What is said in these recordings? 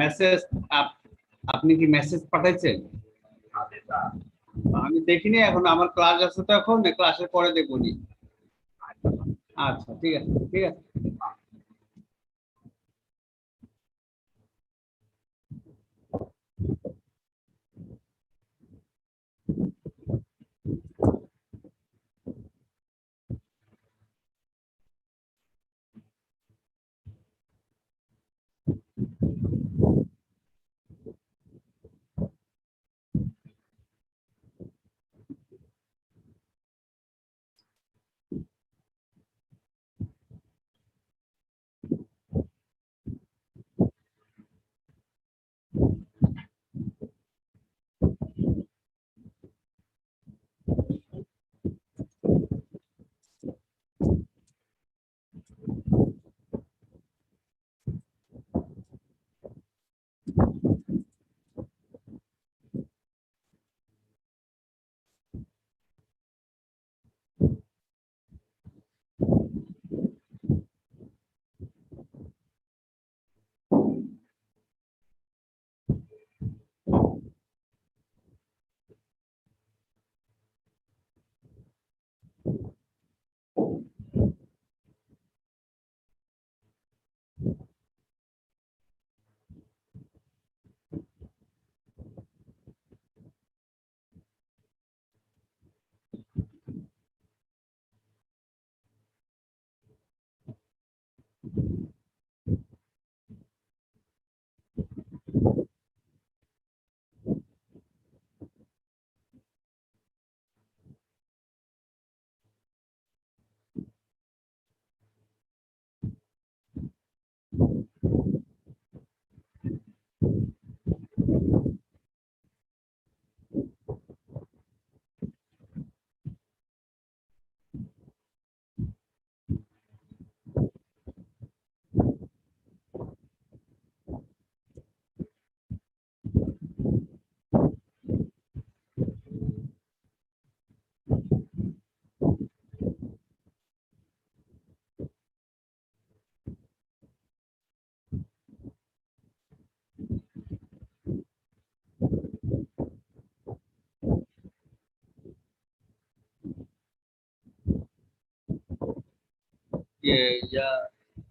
Message আপনি কি message পাঠাইছেন? আমি দেখিনি এখন, আমার ক্লাস আছে তো, এখন ক্লাসের পরে দেখবনি। আচ্ছা ঠিক আছে, ঠিক আছে।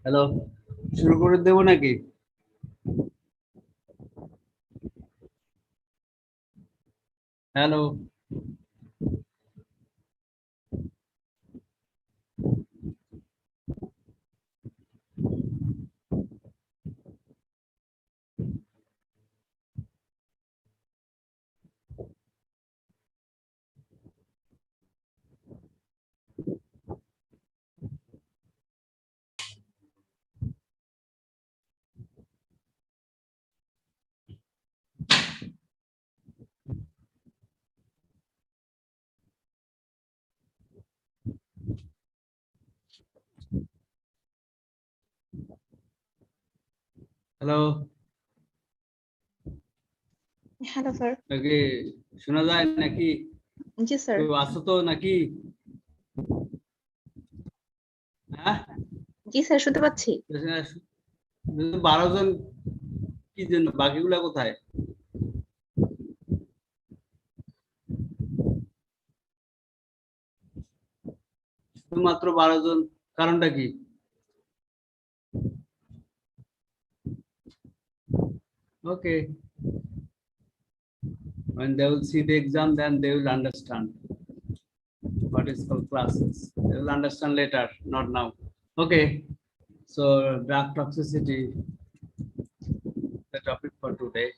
হ্যালো, শুরু করে দেবো নাকি? হ্যালো। Hello, hello sir. নাকি শোনা যায় নাকি? জি স্যার। কেউ আছো তো নাকি? হ্যাঁ, জি স্যার, শুনতে পাচ্ছি। 12 জন, কি জন্য? বাকিগুলা কোথায়? শুধুমাত্র 12 জন, কারণটা কি? ওকে, when they will see the exam, then they will understand what is called classes. They will understand later, not now. Okay, so drug toxicity, the topic for today.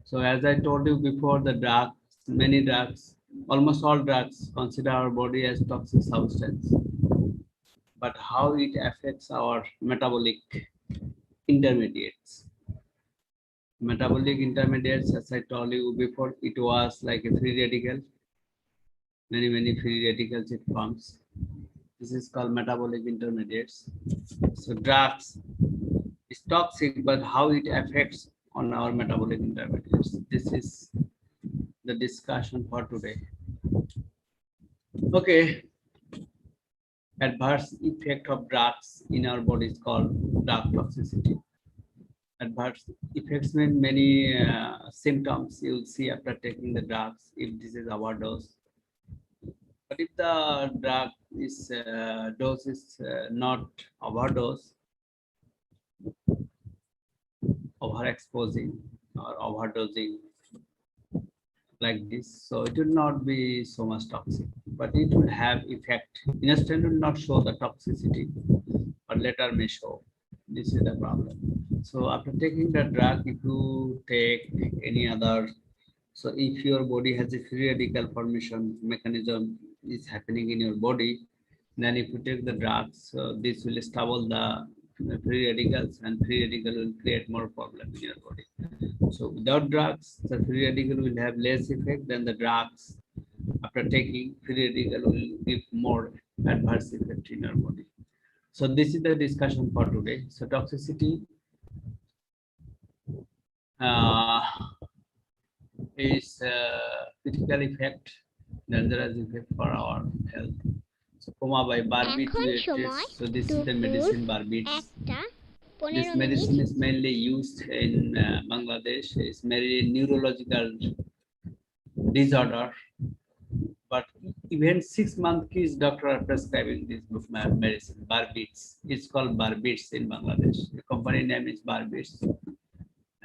So as I told you before, the drugs, many drugs, almost all drugs consider our body as toxic substance. But how it affects our metabolic intermediates. Metabolic intermediates, as I told you before, it was like a free radical. Many free radicals it forms. This is called metabolic intermediates. So drugs is toxic, but how it affects on our metabolic intermediates. This is the discussion for today. Okay. Adverse effect of drugs in our body is called drug toxicity. Adverse effects mean many symptoms you will see after taking the drugs if this is overdose. But if the drug is dose is not overdose, overexposing or overdosing like this, so it will not be so much toxic, but it will have effect. Instant will not show the toxicity, but later may show. This is the problem. So after taking the drug, if you take any other, so if your body has a free radical formation mechanism is happening in your body, then if you take the drugs, so this will stable the free radicals, and free radical will create more problem in your body. So without drugs, the free radical will have less effect than the drugs. After taking, free radical will give more adverse effect in your body. So this is the discussion for today. So toxicity uh, is critical effect, dangerous effect for our health. So coma by এখন সময় barbiturates. So this is the দুপুর medicine barbiturate. 1টা This 15 minute medicine is mainly used in Bangladesh. It's mainly neurological disorder. But even 6-month kids doctor are prescribing this medicine, Barbits. It's called Barbits in Bangladesh. The company name is Barbits,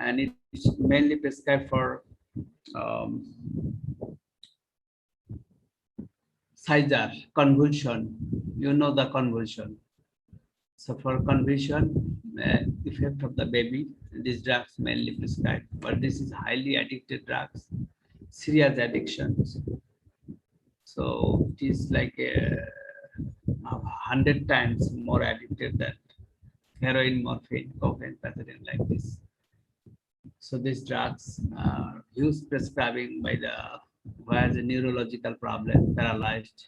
and it's mainly prescribed for seizure, convulsion. You know the convulsion. So for convulsion, effect of the baby, these drugs mainly prescribed. But this is highly addicted drugs, serious addictions. So it is like 100 times more addicted than heroin, morphine, cocaine, methadone, like this. So these drugs are used prescribing by the who has a neurological problem, paralyzed,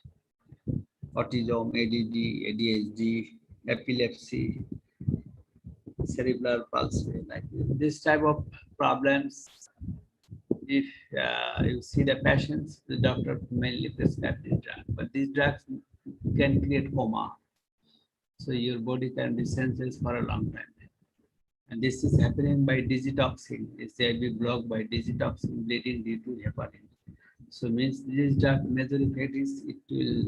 autism, ADD, ADHD, epilepsy, cerebral palsy, like this type of problems. If you see the patients, the doctor mainly prescribe this drug, but these drugs can create coma. So your body can be senseless for a long time. And this is happening by digitoxin. It's be blocked by digitoxin, bleeding due to heparin. So means this drug major effect is it will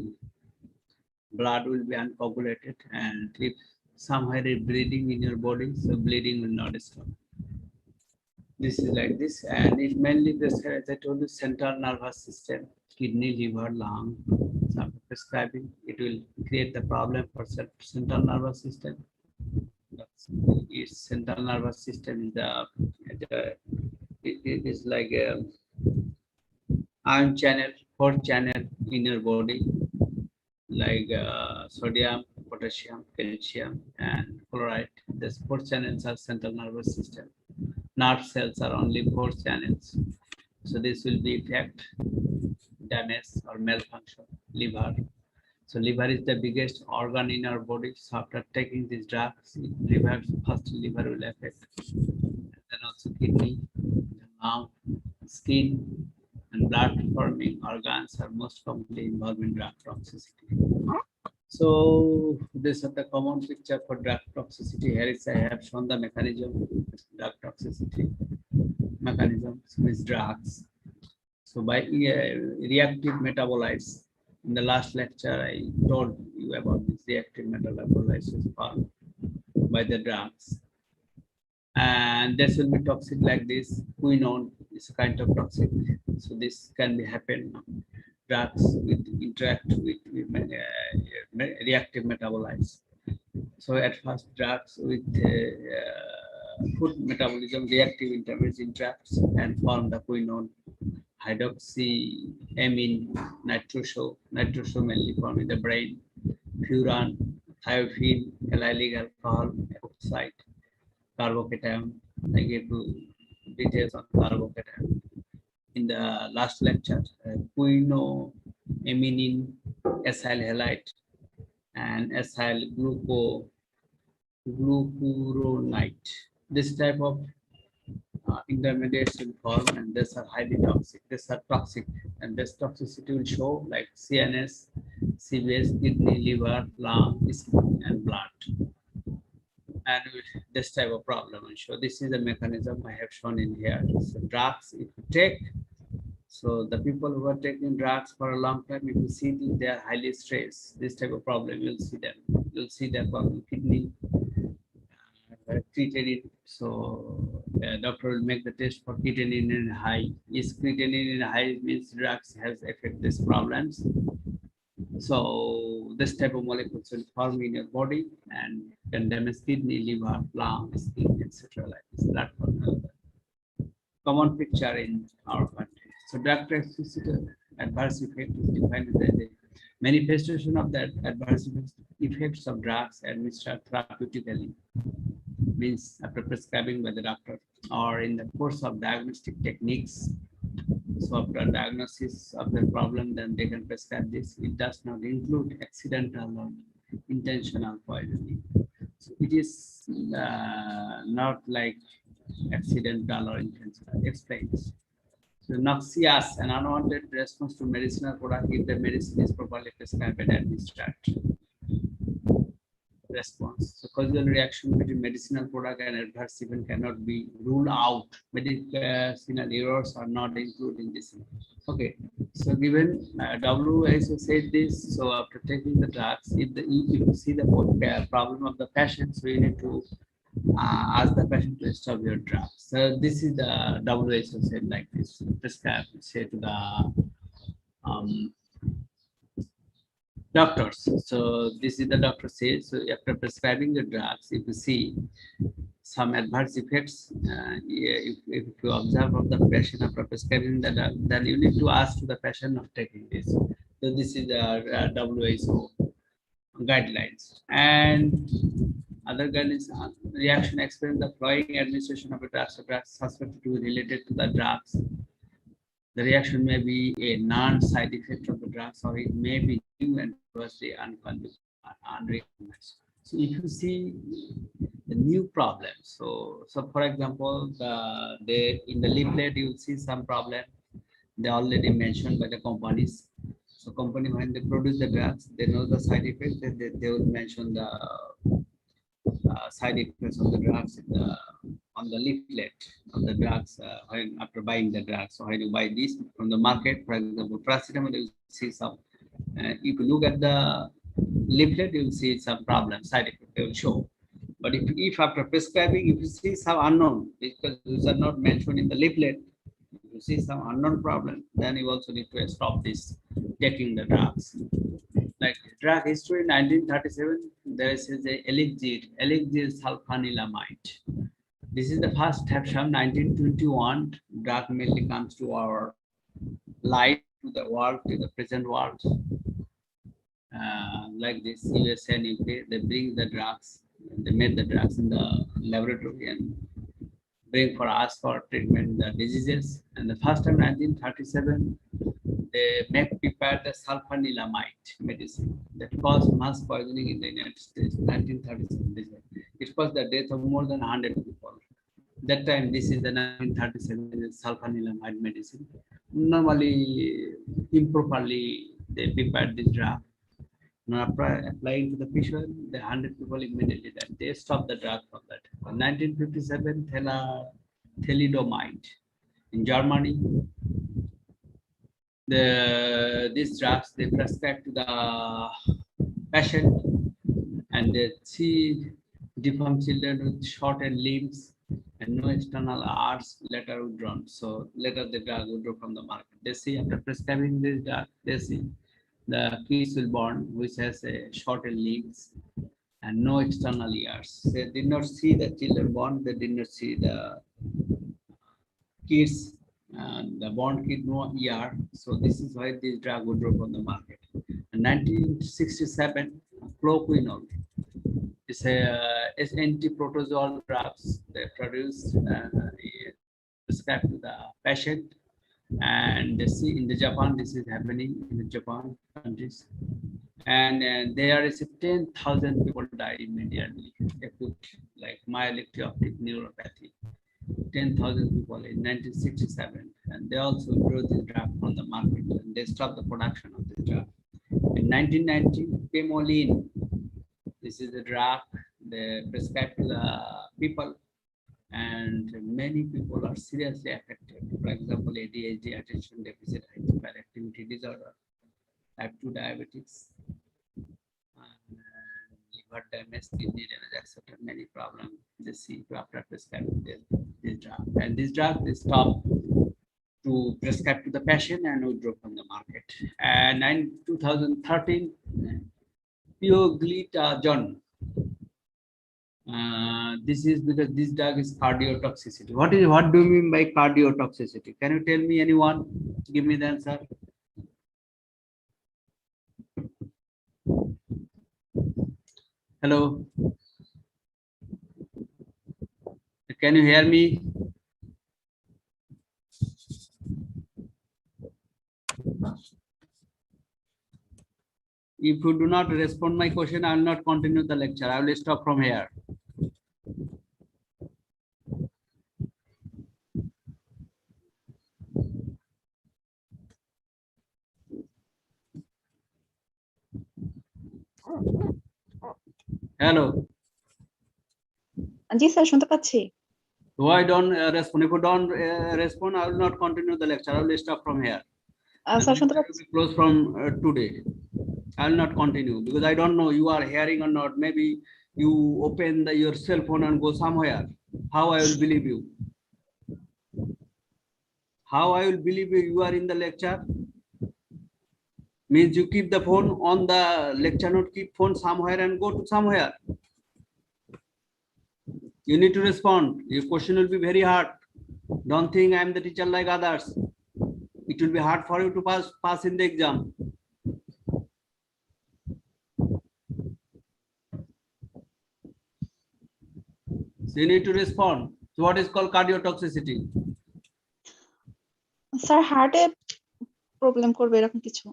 blood will be uncoagulated, and if somewhere is bleeding in your body, so bleeding will not stop. This is like this, and it mainly prescribes, as I told you, central nervous system, kidney, liver, lung. So after prescribing, it will create the problem for central nervous system. Its central nervous system is it is like a ion channel, 4 channel in your body, like sodium, potassium, calcium, and chloride. These 4 channels are central nervous system. Nerve cells are only 4 channels. So this will be effect, damage or malfunction, liver. So liver is the biggest organ in our body. So after taking these drugs, liver, first liver will affect. And then also kidney, mouth, skin, and blood forming organs are most commonly involved in drug toxicity. So this is the common picture for drug toxicity. Here is I have shown the mechanism, drug toxicity mechanism with drugs. So by reactive metabolites, in the last lecture I told you about this reactive metabolites is formed by the drugs, and this will be toxic like this. Quinone is a kind of toxic. So this can be happen. Drugs with interact with reactive metabolites. So at first drugs with food metabolism, reactive intermediates interacts and form the quinone, hydroxyamine, nitroso mainly formed in the brain, furan, thiophene, allylic alcohol, oxide, carbocation. I gave you details on carbocation in the last lecture. Quinoaminin, acyl halide, and acyl glucuronide. This type of intermediates will form, and these are highly toxic. These are toxic, and this toxicity will show like CNS, CVS, kidney, liver, lung, skin, and blood. And this type of problem. So this is the mechanism I have shown in here. So drugs, if you take, so the people who are taking drugs for a long time, if you see them, they are highly stressed. This type of problem, you'll see them. You'll see their problem, kidney creatinine. So the doctor will make the test for creatinine in high. Is creatinine in high means drugs has affect these problems. So this type of molecules will form in your body and can damage kidney, liver, lung, skin, etc. Like this. Blood common picture in our country. So drug toxicity adverse effect is defined as the manifestation of that adverse effects of drugs administered therapeutically, means after prescribing by the doctor or in the course of diagnostic techniques. So after diagnosis of the problem, then they can prescribe this. It does not include accidental or intentional poisoning. So it is not like accidental or intentional. Explains. So noxious and unwanted response to medicinal product if the medicine is properly prescribed and administered. Response. So causal reaction between medicinal product and adverse event cannot be ruled out. Medicinal errors are not included in this. Okay. So given WHO said this, so after taking the drugs, if you see the problem of the patient, so you need to ask the patient to stop your drugs. So this is the WHO said like this. Prescribe, say to the doctors. So this is the doctor says. So after prescribing the drugs, if you see some adverse effects, if you observe of the patient after prescribing the drug, then you need to ask to the patient of taking this. So this is the WHO guidelines. And other guidelines, reaction experienced the following administration of a drugs or drugs suspected to be related to the drugs. The reaction may be a non-side effect of the drugs, or it may be new and previously unrecognized. So if you see the new problems, so for example, in the leaflet you will see some problem they already mentioned by the companies. So company, when they produce the drugs, they know the side effects, they will mention the side effects of the drugs on the leaflet of the drugs when after buying the drugs. So when you buy this from the market, for example, paracetamol, you see some. If you look at the leaflet, you will see some problem side effect they will show. But if after prescribing, if you see some unknown, because these are not mentioned in the leaflet, if you see some unknown problem, then you also need to stop this taking the drugs. Like drug history in 1937, there is a Elixir sulfanilamide. This is the first time, 1921, drug mainly comes to our life, to the world, to the present world. Like this, US and UK, they bring the drugs, they made the drugs in the laboratory and bring for us for treatment the diseases. And the first time, 1937, they prepared the sulfanilamide medicine that caused mass poisoning in the United States. 1937, it caused the death of more than 100 people. That time, this is the 1937 sulfanilamide medicine. Normally, improperly, they prepared this drug. Now, applying to the patient, the 100 people immediately died. They stopped the drug from that. In 1957, thalidomide in Germany. These drugs they prescribe to the patient, and they see deformed children with shortened limbs and no external arts later withdrawn. So later the drug withdraw from the market. They see after prescribing this drug, they see the kids will born which has a shortened limbs and no external ears. They did not see the children born. They did not see the kids. The born kid no ER, so this is why this drug would drop on the market. In 1967, cloquinol is a anti-protozoal drugs they produced prescribed to the patient, and they see in the Japan this is happening in the Japan countries, and there is 10,000 people died immediately acute like myeloid optic neuropathy. 10,000 people in 1967, and they also withdrew this drug from the market and they stopped the production of this drug. In 1990, Pemolene, this is the drug they prescribed to the people, and many people are seriously affected. For example, ADHD, attention deficit hyperactivity disorder, type 2 diabetics, liver damage, kidney damage, etc. Many problems they see after prescribing this drug. And this drug is stopped to prescribe to the patient and withdraw from the market. And in 2013, pioglitazone. This is because this drug is cardiotoxicity. What do you mean by cardiotoxicity? Can you tell me, anyone? Give me the answer. Hello. Can you hear me? If you do not respond my question, I will not continue the lecture. I will stop from here. Hello. G sir শুনতে পাচ্ছি। Why don't respond? If you don't respond, I will not continue the lecture. I will stop from here. Sir শুনতে পাচ্ছি। Close from today. I will not continue because I don't know you are hearing or not. Maybe you open your cell phone and go somewhere. How I will believe you? How I will believe you are in the lecture? Means you keep the phone on the lecture note, keep phone somewhere and go to somewhere. You need to respond. Your question will be very hard. Don't think I am the teacher like others. It will be hard for you to pass in the exam. So you need to respond. So what is called cardiotoxicity? Sir হার্টে problem করবে এরকম কিছু।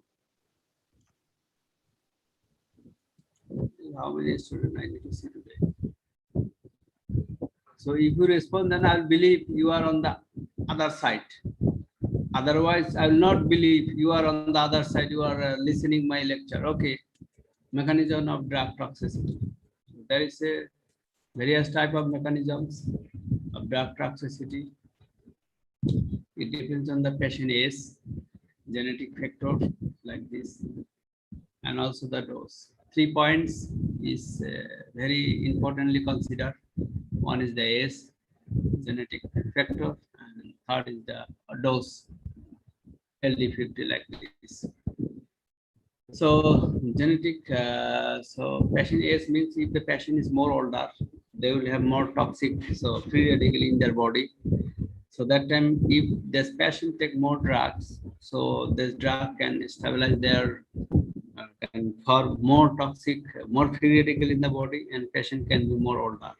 How many students I need to see today? So if you respond, then I'll believe you are on the other side. Otherwise, I will not believe you are on the other side. You are listening my lecture. Okay. Mechanism of drug toxicity. There is a various type of mechanisms of drug toxicity. It depends on the patient age, genetic factor like this, and also the dose. 3 points is very importantly considered. One is the age, genetic factor, and third is the dose, LD50 like this. So genetic, so patient age means if the patient is more older, they will have more toxic, so free radical in their body. So that time, if this patient take more drugs, so this drug can stabilize their, can form more toxic, more free radical in the body, and patient can be more older.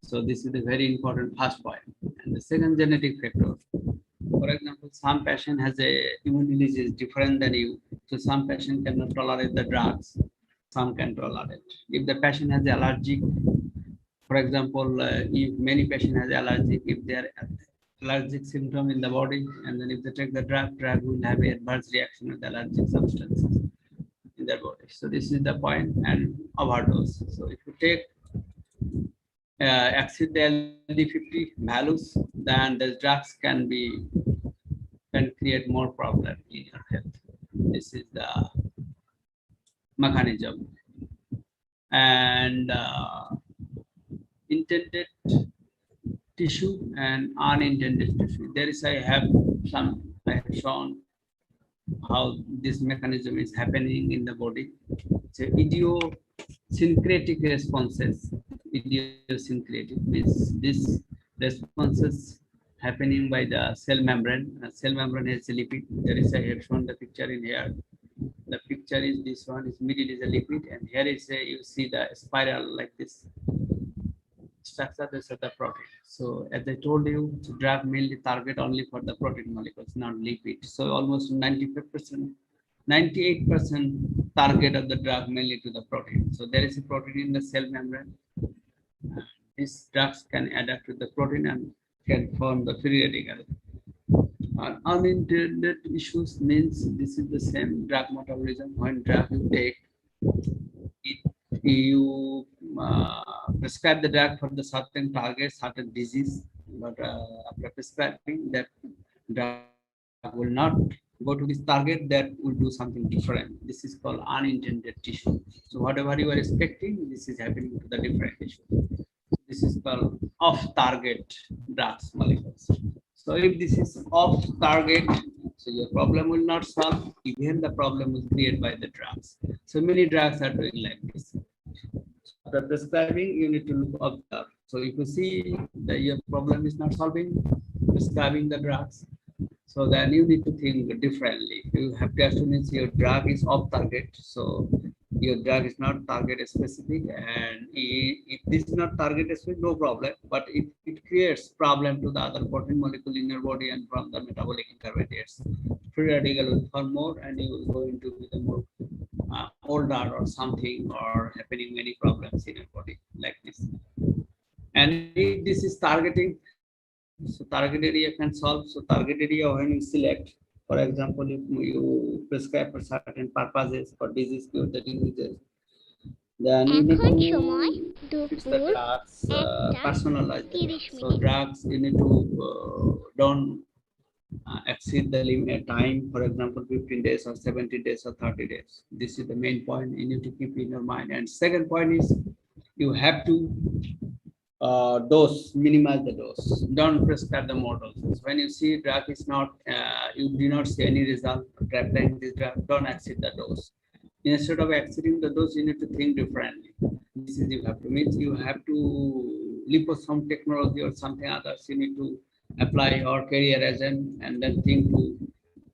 So this is a very important first point. And the second, genetic factor. For example, some patient has a immunity is different than you. So some patient cannot tolerate the drugs. Some can tolerate. If the patient has allergic, for example, if many patient has allergic, if they are allergic symptom in the body, and then if they take the drug will have an adverse reaction with allergic substances in their body. So this is the point. And overdose. So if you take exceed the LD50 values, then the drugs can create more problem in your health. This is the mechanism. And intended tissue and unintended tissue. There is I have shown how this mechanism is happening in the body. So idiosyncratic responses. Idiosyncratic means this responses happening by the cell membrane. Cell membrane has a lipid. There is I have shown the picture in here. The picture is this one. Is middle is a lipid, and here is you see the spiral like this. Structure this of the protein. So as I told you, drug mainly target only for the protein molecules, not lipid. So almost 95%, 98% target of the drug mainly to the protein. So there is a protein in the cell membrane. These drugs can adapt to the protein and can form the free radical. Unintended issues means this is the same drug metabolism. When drug you take, it, you prescribe the drug for the certain target, certain disease, but after prescribing that drug will not go to this target, that will do something different. This is called unintended issue. So whatever you are expecting, this is happening to the different issue. This is called off-target drugs molecules. So if this is off-target, so your problem will not solve, even the problem will create by the drugs. So many drugs are doing like this. After prescribing, you need to look observe. So if you see that your problem is not solving, prescribing the drugs, so then you need to think differently. You have to assume your drug is off target. So your drug is not target specific, and if this is not target specific, no problem. But if it creates problem to the other protein molecule in your body and from the metabolic intermediates, free radical will form more, and you will go into the more older or something, or happening many problems in your body like this. And if this is targeting, so target area can solve. So target area when you select, for example, if you prescribe for certain purposes for disease, cure the diseases, then you need to fix the drugs, personalize the drugs. So drugs you need to don't exceed the limit time, for example, 15 days or 70 days or 30 days. This is the main point you need to keep in your mind. And second point is you have to dose, minimize the dose. Don't prescribe the more doses. When you see drug is not, you do not see any result after applying this drug, don't exceed the dose. Instead of exceeding the dose, you need to think differently. This is you have to mean you have to liposome technology or something others. You need to apply or carry a resin and then think to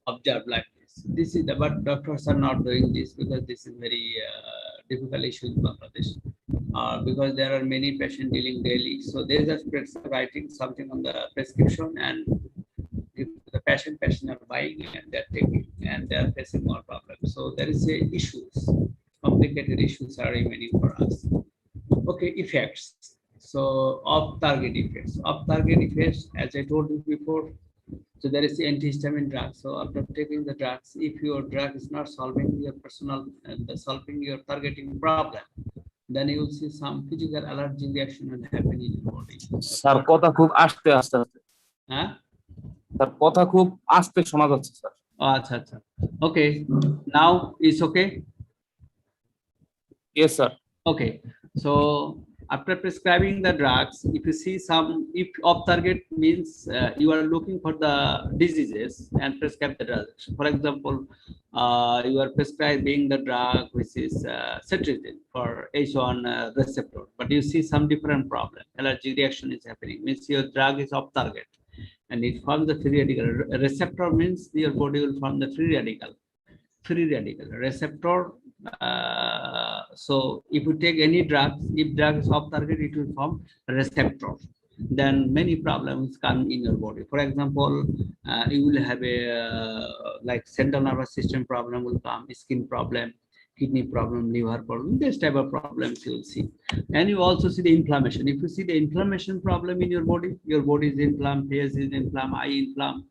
observe like this. This is the, but doctors are not doing this because this is very difficult issue in Bangladesh. Because there are many patients dealing daily. So they just writing something on the prescription, and if the patient are buying and they're taking and they're facing more problems. So there is a issues, complicated issues are remaining for us. Okay, effects. So off-target effects. Off-target effects, as I told you before, so there is the antihistamine drug. So after taking the drugs, if your drug is not solving your personal and solving your targeting problem, then you will see some physical allergic reaction will happen in your body. Sir কথা খুব আস্তে আস্তে আস্তে হ্যাঁ sir কথা খুব আস্তে শোনা যাচ্ছে স্যার আচ্ছা আচ্ছা okay now is okay yes sir okay so after prescribing the drugs, if you see some, if off target means you are looking for the diseases and prescribe the drugs. For example, you are prescribing the drug which is cetirizine for H1 receptor, but you see some different problem. Allergic reaction is happening, means your drug is off target and it forms the free radical. Receptor means your body will form the free radical. Free radical receptor. So if you take any drug, if drug is off target, it will form receptor. Then many problems come in your body. For example, you will have a like central nervous system problem will come, skin problem, kidney problem, liver problem, this type of problems you will see. And you also see the inflammation. If you see the inflammation problem in your body is inflamed, face is inflamed, eye inflamed,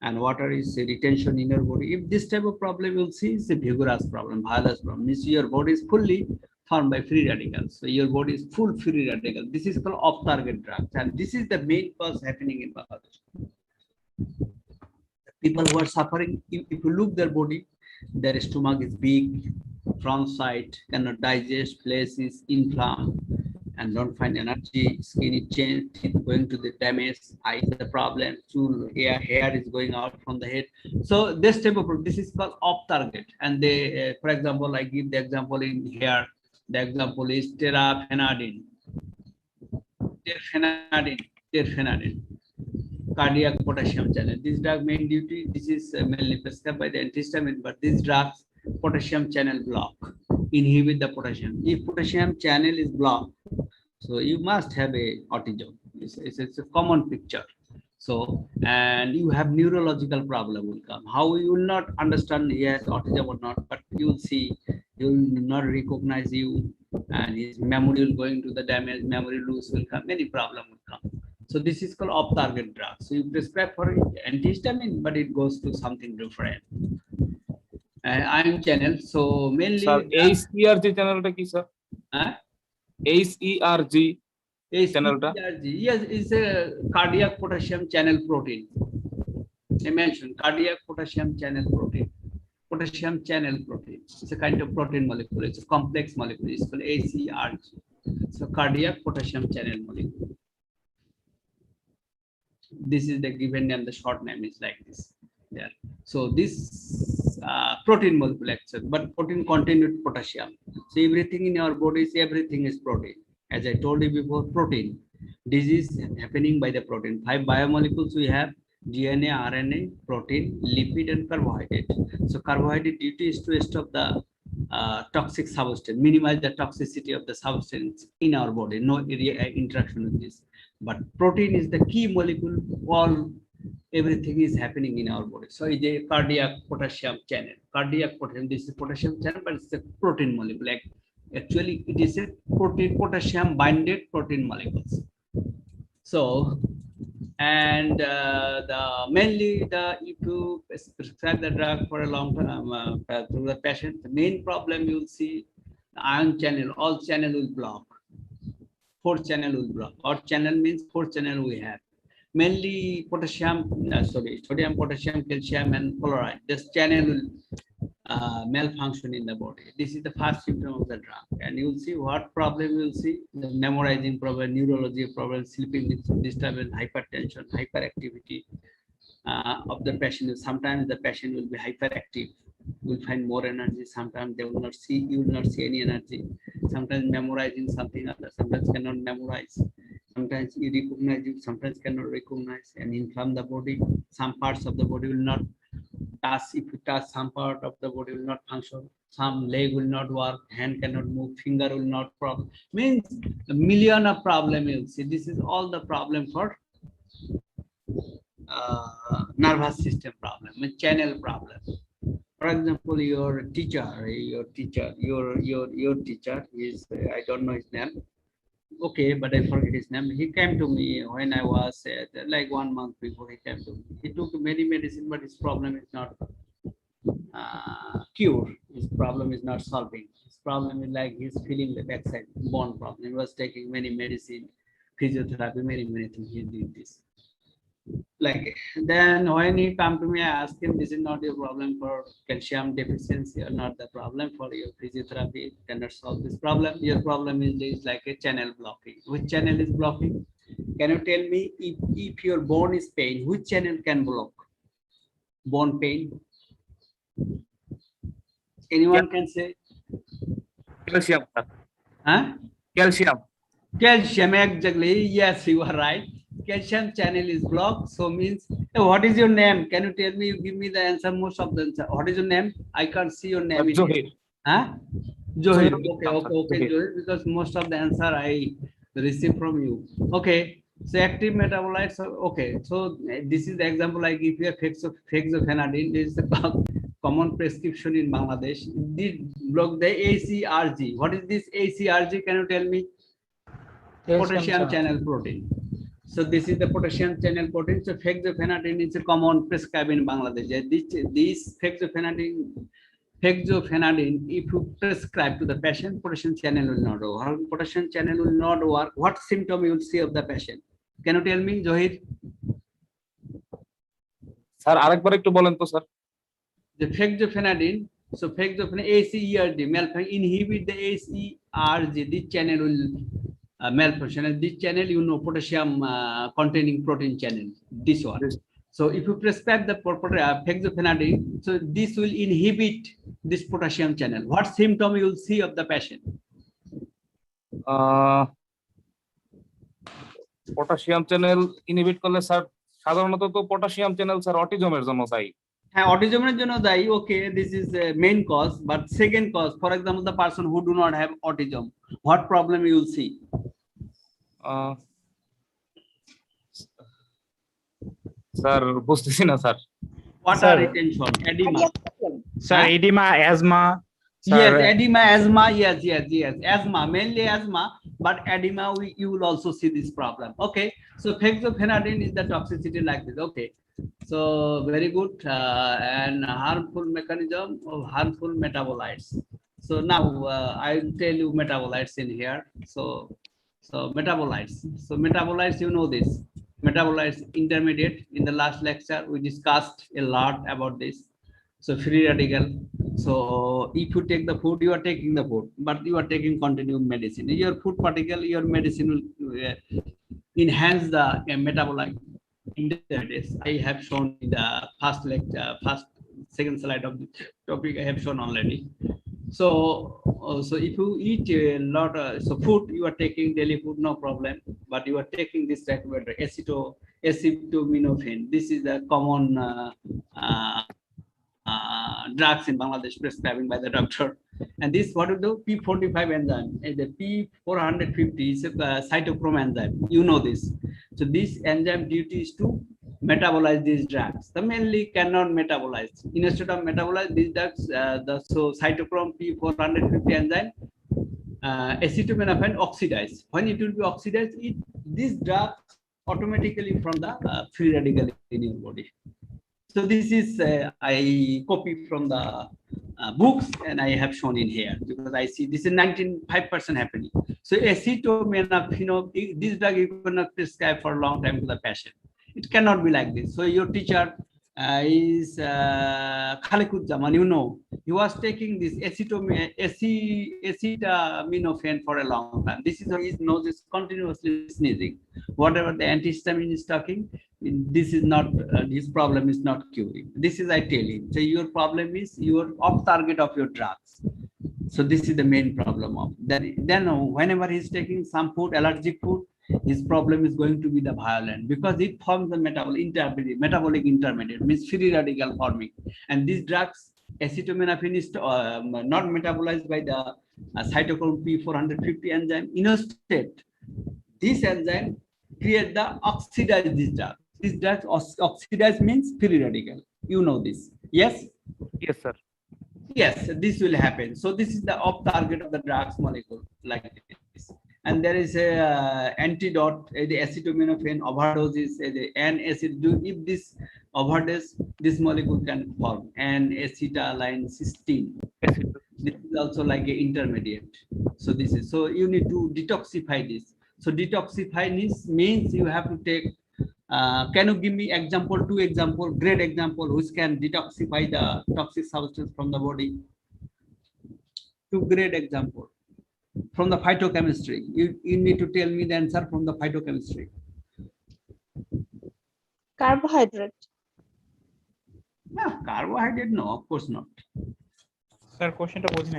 and water is retention in your body. If this type of problem you'll see is a vigorous problem, violence problem, means your body is fully formed by free radicals. So your body is full free radical. This is called off-target drugs, and this is the main cause happening in Bangladesh. People who are suffering, if you look their body, their stomach is big, front side cannot digest, flesh is inflamed, and don't find energy, skin is changed, teeth going to the damage, eyes the problem, hair is going out from the head. So this type of, this is called off target. And they, for example, I give the example in here. The example is terfenadine. Terfenadine. Cardiac potassium channel. This drug main duty, this is mainly prescribed by the antihistamine, but these drugs potassium channel block, inhibit the potassium. If potassium channel is blocked, so you must have a autism. It's a common picture. So, and you have neurological problem will come. How you will not understand he has autism or not, but you will see he will not recognize you, and his memory will going to the damage, memory loss will come, many problem will come. So this is called off-target drug. So you prescribe for antihistamine, but it goes to something different. Ion channel. So mainly sir HERG চ্যানেলটা কি sir? HERG চ্যানেলটা? yes, it's a cardiac potassium channel protein. I mentioned cardiac potassium channel protein. Potassium channel protein. It's a kind of protein molecule. It's a complex molecule. It's called ACRG. So cardiac potassium channel molecule. This is the given name. The short name is like this. There. So this protein molecule actually, but protein contained with potassium. So everything in our bodies, everything is protein. As I told you before, protein. Disease happening by the protein. 5 biomolecules we have: DNA, RNA, protein, lipid, and carbohydrate. So carbohydrate duty is to stop the toxic substance, minimize the toxicity of the substance in our body. No interaction with this. But protein is the key molecule. All everything is happening in our body. So it's a cardiac potassium channel. Cardiac potassium. This is potassium channel, but it's a protein molecule. Like actually, it is a protein potassium binded protein molecules. So, and the mainly the if you prescribe the drug for a long time to the patient, the main problem you'll see the ion channel. All channel will block. 4 channel will block. Odd channel means 4 channel we have. Mainly potassium, sodium, potassium, calcium, and chloride. This channel will malfunction in the body. This is the first symptom of the drug, and you'll see what problem you'll see: the memorizing problem, neurology problem, sleeping disturbance, hypertension, hyperactivity of the patient. Sometimes the patient will be hyperactive, will find more energy. Sometimes they will not see, you will not see any energy. Sometimes memorizing something other, sometimes cannot memorize. Sometimes you recognize it, sometimes cannot recognize, and inflame the body. Some parts of the body will not touch. If you touch some part of the body will not function. Some leg will not work, hand cannot move, finger will not problem. Means a million of problem you'll see. This is all the problem for nervous system problem, channel problem. For example, your teacher is I don't know his name. Okay, but I forget his name. He came to me when I was like 1 month before. He came to me. He took many medicine, but his problem is not cure. His problem is not solving. His problem is like he's feeling the backside bone problem. He was taking many medicine, physiotherapy, many things. He did this. Like then when he come to me, I asked him, this is not your problem for calcium deficiency, or not the problem for your physiotherapy. It cannot solve this problem. Your problem is like a channel blocking. Which channel is blocking? Can you tell me if your bone is pain, which channel can block bone pain? Anyone can say? Calcium. Huh? Calcium. Calcium, exactly. Yes, you are right. Calcium channel is blocked. So means, what is your name? Can you tell me? You give me the answer. Most of the answer. What is your name? I can't see your name. Johir. Huh? Johir. Johir. Okay, Johir. Because most of the answer I receive from you. Okay. So active metabolites. Okay. So this is the example. Like if you have fexofenadine, this is the common prescription in Bangladesh. Did block the ACRG. What is this ACRG? Can you tell me? Potassium channel protein. So this is the potassium channel protein. So fexofenadine is a common prescribed in Bangladesh. This fexofenadine, if you prescribe to the patient, potassium channel will not work. Potassium channel will not work. What symptom you will see of the patient? Can you tell me, Johir? Sir আরেকবার একটু বলেন তো sir. The fexofenadine. So fexofenadine ACERG malfunction inhibit the ACERG. This channel will malfunction, and this channel, you know, potassium containing protein channel, this one. So if you prescribe the fexofenadine, so this will inhibit this potassium channel. What symptom you will see of the patient? Potassium channel inhibit করলে sir সাধারণত তো potassium channel sir অটিজমের জন্য দায়ী। হ্যাঁ, অটিজমের জন্য দায়ী। Okay, this is main cause, but second cause, for example the person who do not have autism, what problem you will see? Sir বুঝতেছি না sir. Water retention, edema. Sir oedema, asthma, Yes, Sir, edema, asthma, yes, asthma, mainly asthma, but edema, you will also see this problem. Okay, so fexofenadine is the toxicity like this. Okay, so very good, and harmful mechanism of harmful metabolites. So now I will tell you metabolites in here. So metabolites. So metabolites, you know this. Metabolites intermediate. In the last lecture, we discussed a lot about this. So free radical. So if you take the food, you are taking the food, but you are taking continuum medicine. Your food particle, your medicine will enhance the metabolite intermediates. I have shown in the first lecture, second slide of the topic. I have shown already. So, so if you eat a lot of so food, you are taking daily food, no problem. But you are taking this recommended acetaminophen. This is a common drugs in Bangladesh prescribing by the doctor. And this what to do? P45 enzyme. The P450 is a cytochrome enzyme. You know this. So this enzyme duty is to metabolize these drugs. The mainly cannot metabolize. Instead of metabolize these drugs, so cytochrome P450 enzyme, acetaminophen oxidize. When it will be oxidized, these drugs automatically from the free radical in your body. So this is I copy from the books and I have shown in here because I see this is 95% happening. So acetaminophen, this drug you cannot prescribe for a long time to the patient. It cannot be like this. So your teacher is Khalikuজ্জামান, you know, he was taking this acetaminophen for a long time. This is how his nose is continuously sneezing. Whatever the antihistamine is talking, this is not his problem is not curing. This is I tell him. So your problem is you are off target of your drugs. So this is the main problem of then whenever he's taking some food, allergic food, his problem is going to be the violent because it forms the metabolic intermediate, means free radical forming. And these drugs, acetaminophen is not metabolized by the cytochrome P450 enzyme. Instead, this enzyme create the oxidize this drug. This drug oxidize means free radical. You know this. Yes? yes, sir. Yes, this will happen. So this is the off target of the drugs molecule like this. And there is a antidote, the acetaminophen overdose is the N-acid. If this overdose, this molecule can form N-acetylcysteine. This is also like an intermediate. So this is, so you need to detoxify this. So detoxify this means you have to take, can you give me example, two example, great example, which can detoxify the toxic substance from the body? Two great example. From the phytochemistry, you need to tell me the answer from the phytochemistry. Carbohydrate. Yeah, carbohydrate, no, of course not. Sir, question to both.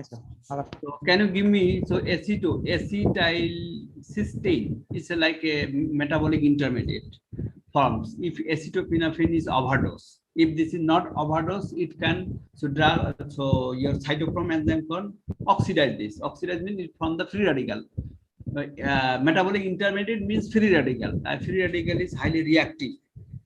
So can you give me, so acetylcysteine is like a metabolic intermediate forms. If acetaminophen is overdose, if this is not overdose, it can, so your cytochrome enzyme can oxidize this. Oxidize means it from the free radical. Metabolic intermediate means free radical. Free radical is highly reactive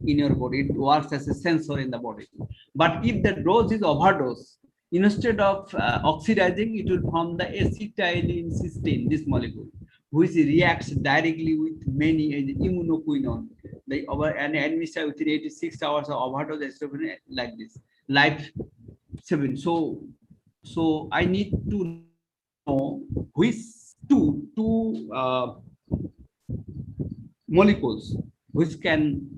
in your body. It works as a sensor in the body. But if the dose is overdose, instead of oxidizing, it will form the acetylcysteine, this molecule, which reacts directly with many immunoquinone. They and administer within 86 hours of overdose like this. Life 7. So I need to know which two molecules which can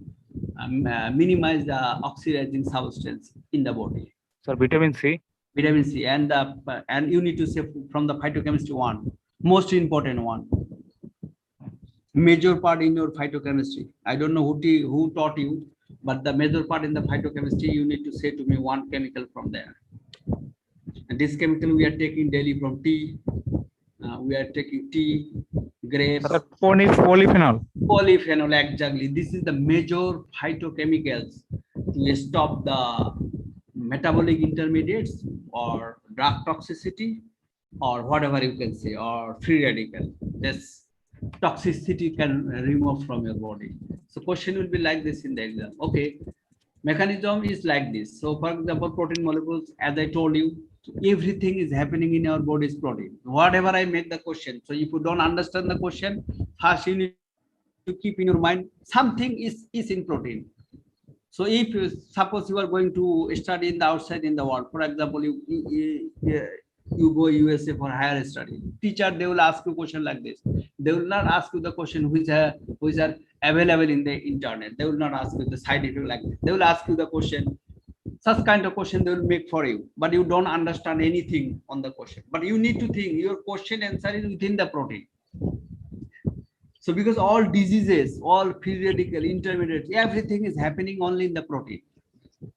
minimize the oxidizing substance in the body. Sir, vitamin C. Vitamin C, and you need to say from the phytochemistry one, most important one, major part in your phytochemistry. I don't know who taught you, but the major part in the phytochemistry, you need to say to me one chemical from there. And this chemical we are taking daily from tea. We are taking tea, grapes. Sir, polyphenol. Polyphenol, exactly. This is the major phytochemicals to stop the metabolic intermediates or drug toxicity or whatever you can say, or free radical. This toxicity can remove from your body. So question will be like this in the exam. Okay, mechanism is like this. So for example, protein molecules, as I told you, Everything is happening in our body is protein. Whatever I make the question. So if you don't understand the question, first you need to keep in your mind something is in protein. So if you suppose you are going to study in the outside in the world, for example, you go USA for higher study, teacher, they will ask you question like this. They will not ask you the question which are available in the internet. They will not ask you the side effect like this. They will ask you the question, such kind of question they will make for you, but you don't understand anything on the question. But you need to think your question answer is within the protein. So because all diseases, all free radical, intermediate, everything is happening only in the protein.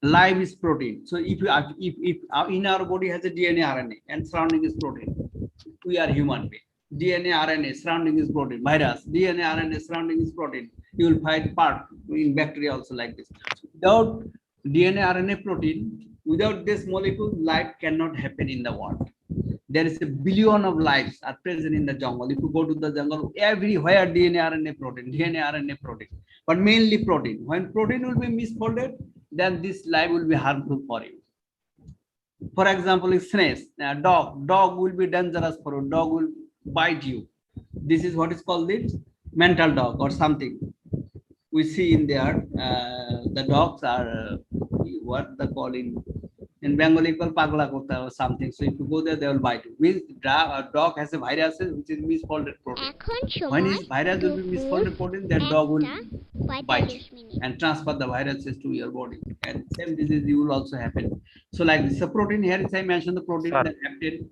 Life is protein. So if in our body has a DNA, RNA, and surrounding is protein, we are human being. DNA, RNA, surrounding is protein. Virus, DNA, RNA, surrounding is protein. You will find part in bacteria also like this. Without DNA, RNA, protein, without this molecule, life cannot happen in the world. There is a billion of lives are present in the jungle. If you go to the jungle, everywhere DNA, RNA, protein, DNA, RNA, protein, but mainly protein. When protein will be misfolded, then this life will be harmful for you. For example, if snakes, dog will be dangerous for you. Dog will bite you. This is what is called the mental dog or something. We see in there, the dogs are what they call in Bengali called pagla kota or something. So if you go there, they will bite you. Means a dog has a virus which is misfolded protein. When his virus will be misfolded protein, that dog will bite you and transfer the viruses to your body. And same disease you will also happen. So like this, a protein here, as I mentioned, the protein and the hapten.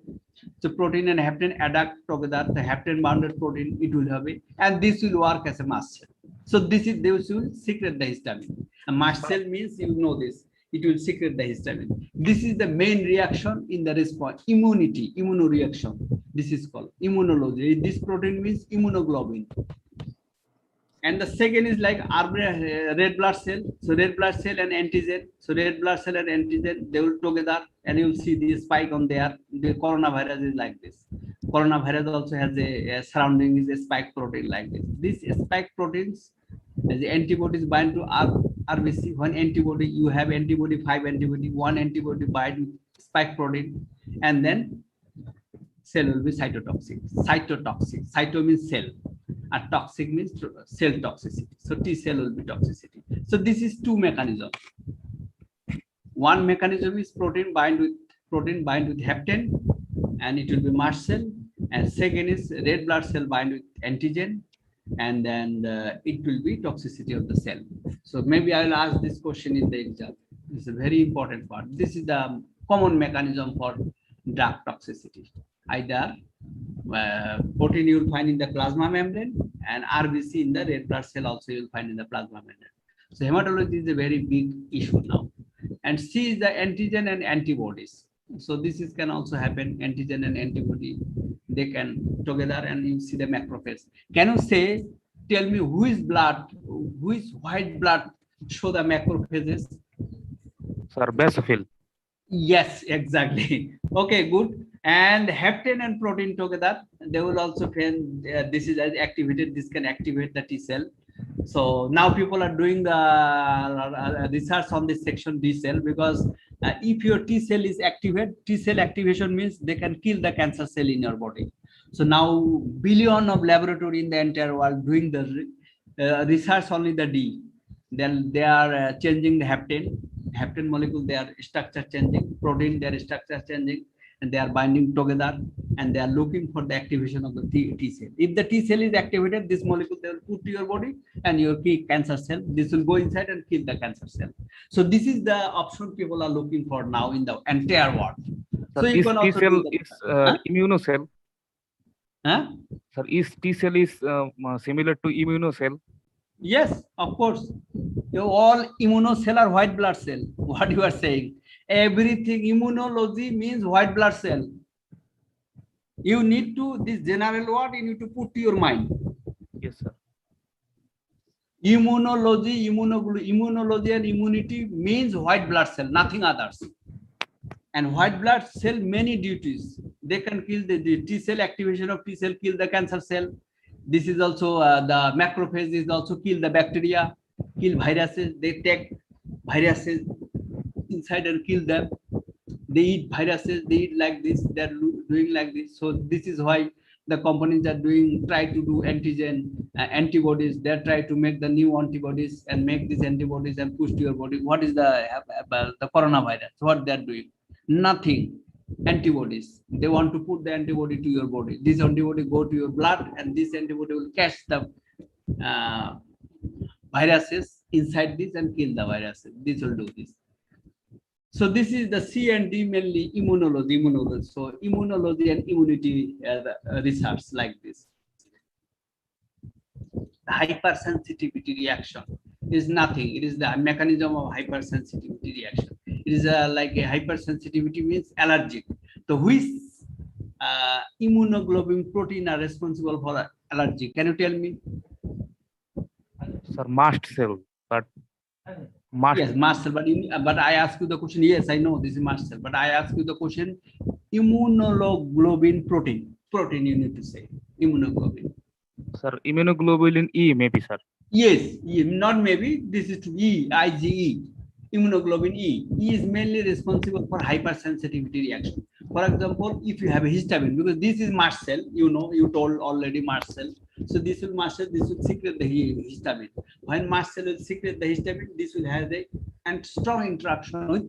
So protein and hapten adapt together. The hapten bounded protein it will have it, and this will work as a mast cell. So this is they will secrete the histamine. A mast cell means you know this. It will secrete the histamine. This is the main reaction in the response. Immunity, immunoreaction. This is called immunology. This protein means immunoglobulin. And the second is like red blood cell. So red blood cell and antigen. So red blood cell and antigen, they will together and you will see the spike on there. The coronavirus is like this. Coronavirus also has a surrounding is a spike protein like this. These spike proteins, as the antibodies bind to RBC. One antibody, you have antibody, 5 antibody, one antibody bind with spike protein, and then cell will be cytotoxic. Cytotoxic. Cyto means cell, and toxic means cell toxicity. So T cell will be toxicity. So this is two mechanisms. One mechanism is protein bind with hapten, and it will be mast cell. And second is red blood cell bind with antigen, and then it will be toxicity of the cell. So maybe I will ask this question in the exam. This is a very important part. This is the common mechanism for drug toxicity. Either protein you will find in the plasma membrane, and RBC in the red blood cell also you will find in the plasma membrane. So hematology is a very big issue now. And C is the antigen and antibodies. So this is can also happen, antigen and antibody. They can together and you see the macrophage. Can you say, tell me who is white blood show the macrophages? Sir, basophil. Yes, exactly. Okay, good. And hapten and protein together, they will also find this is activated. This can activate the T cell. So now people are doing the research on this section D cell, because if your T cell is activated, T cell activation means they can kill the cancer cell in your body. So now billion of laboratory in the entire world doing the research only the D. Then they are changing the hapten molecule, their structure changing, protein, their structure changing, and they are binding together, and they are looking for the activation of the T cell. If the T cell is activated, this molecule they will put to your body and your key cancer cell. This will go inside and kill the cancer cell. So this is the option people are looking for now in the entire world. So you can T also cell do the, is immunocell. huh? Sir, is T cell is similar to immunocell? Yes, of course. All immunocell are white blood cell. What you are saying? Everything immunology means white blood cell. You need to, this general word you need to put to your mind. Yes, sir. Immunology and immunity means white blood cell, nothing others. And white blood cell many duties. They can kill the T cell, activation of T cell, kill the cancer cell. This is also the macrophage is also kill the bacteria, kill viruses. They take viruses inside and kill them. They eat viruses, they eat like this, they're doing like this. So this is why the companies are try to do antigen antibodies. They try to make the new antibodies and make these antibodies and push to your body. What is the coronavirus? What they're doing? Nothing. Antibodies. They want to put the antibody to your body. This antibody go to your blood, and this antibody will catch the viruses inside this and kill the viruses. This will do this. So this is the C and D, mainly immunology. So immunology and immunity research like this. Hypersensitivity reaction is nothing. It is the mechanism of hypersensitivity reaction. It is like a hypersensitivity means allergic. So which immunoglobulin protein are responsible for allergy? Can you tell me? Sir, mast cell, but mast. Yes, mast cell. But I ask you the question. Yes, I know this is mast cell. But I ask you the question. Immunoglobulin protein. Protein you need to say. Immunoglobulin. Sir, immunoglobulin E, maybe, sir. Yes, not maybe. This is to E, IgE. Immunoglobulin E. E is mainly responsible for hypersensitivity reaction. For example, if you have a histamine, because this is mast cell, you know, you told already mast cell. So this will mast cell, this will secrete the histamine. When mast cell will secrete the histamine, this will have a strong interaction with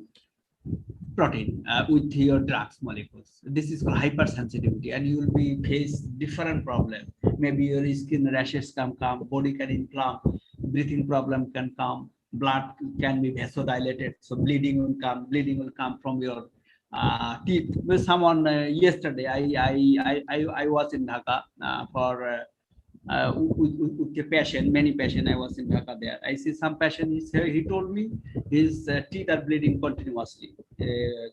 protein, with your drugs molecules. This is called hypersensitivity, and you will be face different problem. Maybe your skin rashes can come, body can inflame, breathing problem can come, blood can be vasodilated, so bleeding will come. Bleeding will come from your teeth. With someone yesterday, I was in Dhaka for with a patient, many patients. I was in Dhaka there. I see some patient. He told me his teeth are bleeding continuously.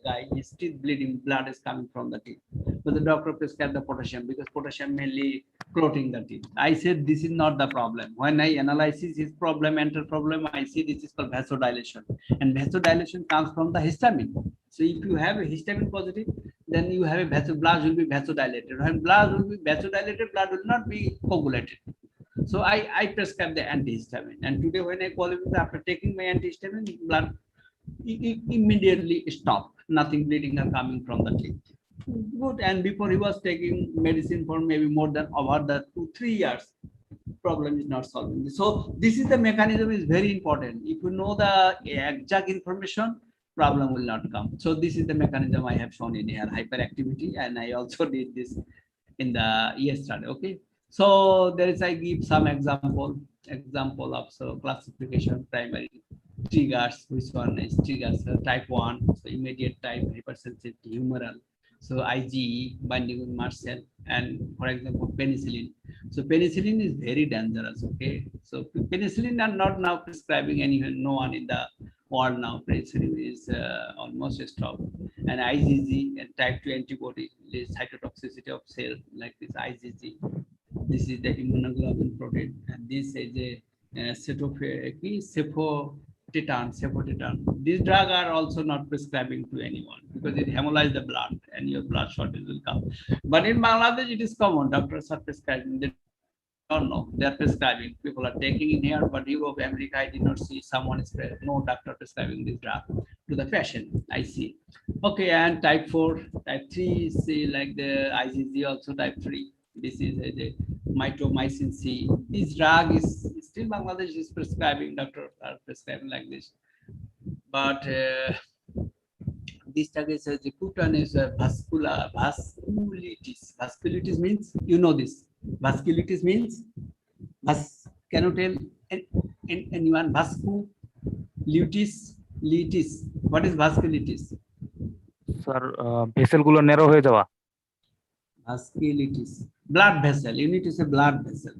Guy, his teeth bleeding, blood is coming from the teeth. But the doctor prescribed the potassium, because potassium mainly clotting the teeth. I said this is not the problem. When I analyze his problem, enter problem, I see this is called vasodilation, and vasodilation comes from the histamine. So if you have a histamine positive, then you have a blood will be vasodilated. When blood will be vasodilated, blood will not be coagulated. So I prescribe the antihistamine. And today when I call him, after taking my antihistamine, blood immediately stopped. Nothing bleeding are coming from the teeth. Good. And before he was taking medicine for maybe more than over the 2-3 years, problem is not solving. So this is the mechanism is very important. If you know the exact information, problem will not come. So this is the mechanism I have shown in here, hyperactivity, and I also did this in the yesterday. Okay. So there is, I give some example of classification primary triggers. Which one is triggers? Type 1, so immediate type hypersensitivity, humoral. So IgE binding with mast cell, and for example penicillin. So penicillin is very dangerous. Okay. So penicillin are not now prescribing no one in the world now. Penicillin is almost stopped. And IgG and type 2 antibody is cytotoxicity of cell like this IgG. This is the immunoglobulin protein, and this is a cefotetan. These drugs are also not prescribing to anyone, because it hemolyzes the blood and your blood shortage will come. But in Bangladesh, it is common. Doctors are prescribing. They don't know. They are prescribing. People are taking in here, but Europe, America, I did not see someone is no doctor prescribing this drug to the patient. I see. Okay, and type 4, type 3 is like the IgG, also type 3. This is the mitomycin C. This drug is still Bangladesh is prescribing. Doctors are prescribing like this. But this drug is the cutaneous vasculitis. Vasculitis means, you know this. Vasculitis means, can you tell anyone? Vasculitis. What is vasculitis? Sir, vessel gulo narrow হয়ে যাওয়া. Vasculitis, blood vessel. You need to say blood vessel.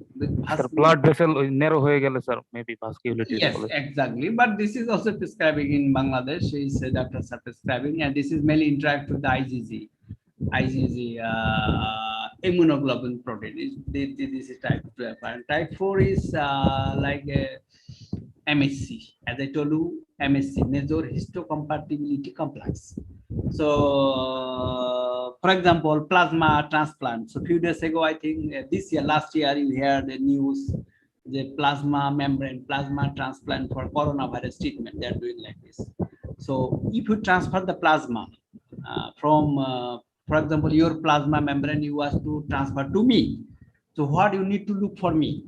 Sir, blood vessel narrow হয়ে গেলে sir, maybe vasculitis. Yes, exactly. But this is also prescribing in Bangladesh. Doctors are prescribing, and this is mainly interact with the IgG, immunoglobulin protein. This is type 2. And type 4 is like MSC. As I told you, MSC, major histocompatibility complex. So, for example, plasma transplant. So, a few days ago, I think last year, you heard the news, the plasma transplant for coronavirus treatment. They are doing like this. So, if you transfer the plasma for example, your plasma membrane you want to transfer to me. So what you need to look for me?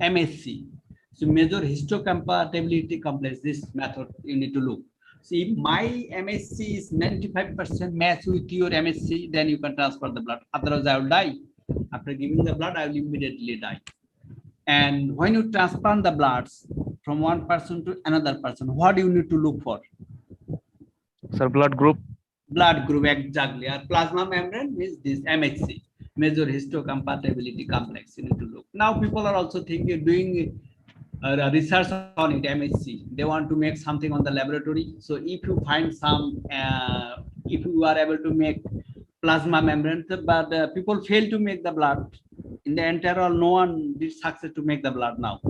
MHC. So major histocompatibility complex, this method you need to look. See, if my MHC is 95% match with your MHC, then you can transfer the blood. Otherwise, I will die. After giving the blood, I will immediately die. And when you transplant the bloods from one person to another person, what do you need to look for? Sir, blood group. Blood group, exactly. Our plasma membrane means this MHC, major histocompatibility complex. You need to look. Now people are also thinking, doing research on it, MHC. They want to make something on the laboratory. So if you find some, if you are able to make plasma membrane, but people fail to make the blood. In the entire world, no one did success to make the blood now.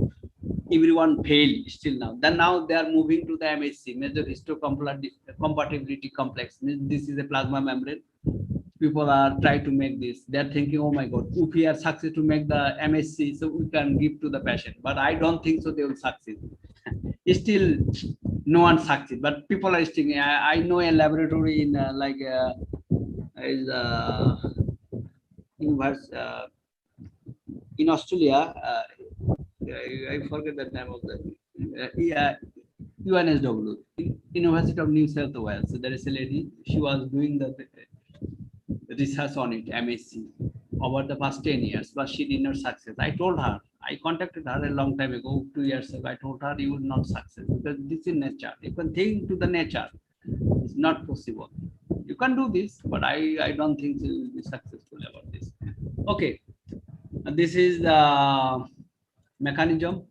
Everyone failed still now. Then now they are moving to the MHC, major histocompatibility complex. This is a plasma membrane. People are trying to make this. They're thinking, oh my God, if we are success to make the MHC, so we can give to the patient. But I don't think so they will succeed. Still, no one succeed. But people are still. I know a laboratory in in Australia. I forget the name of the UNSW, University of New South Wales. So there is a lady. She was doing the research on it, MSc, over the past 10 years, but she did not success. I told her, I contacted her a long time ago, 2 years ago. I told her you will not success because this is nature. You can think to the nature. It's not possible. You can do this, but I don't think you will be successful about this. Okay, this is the mechanism,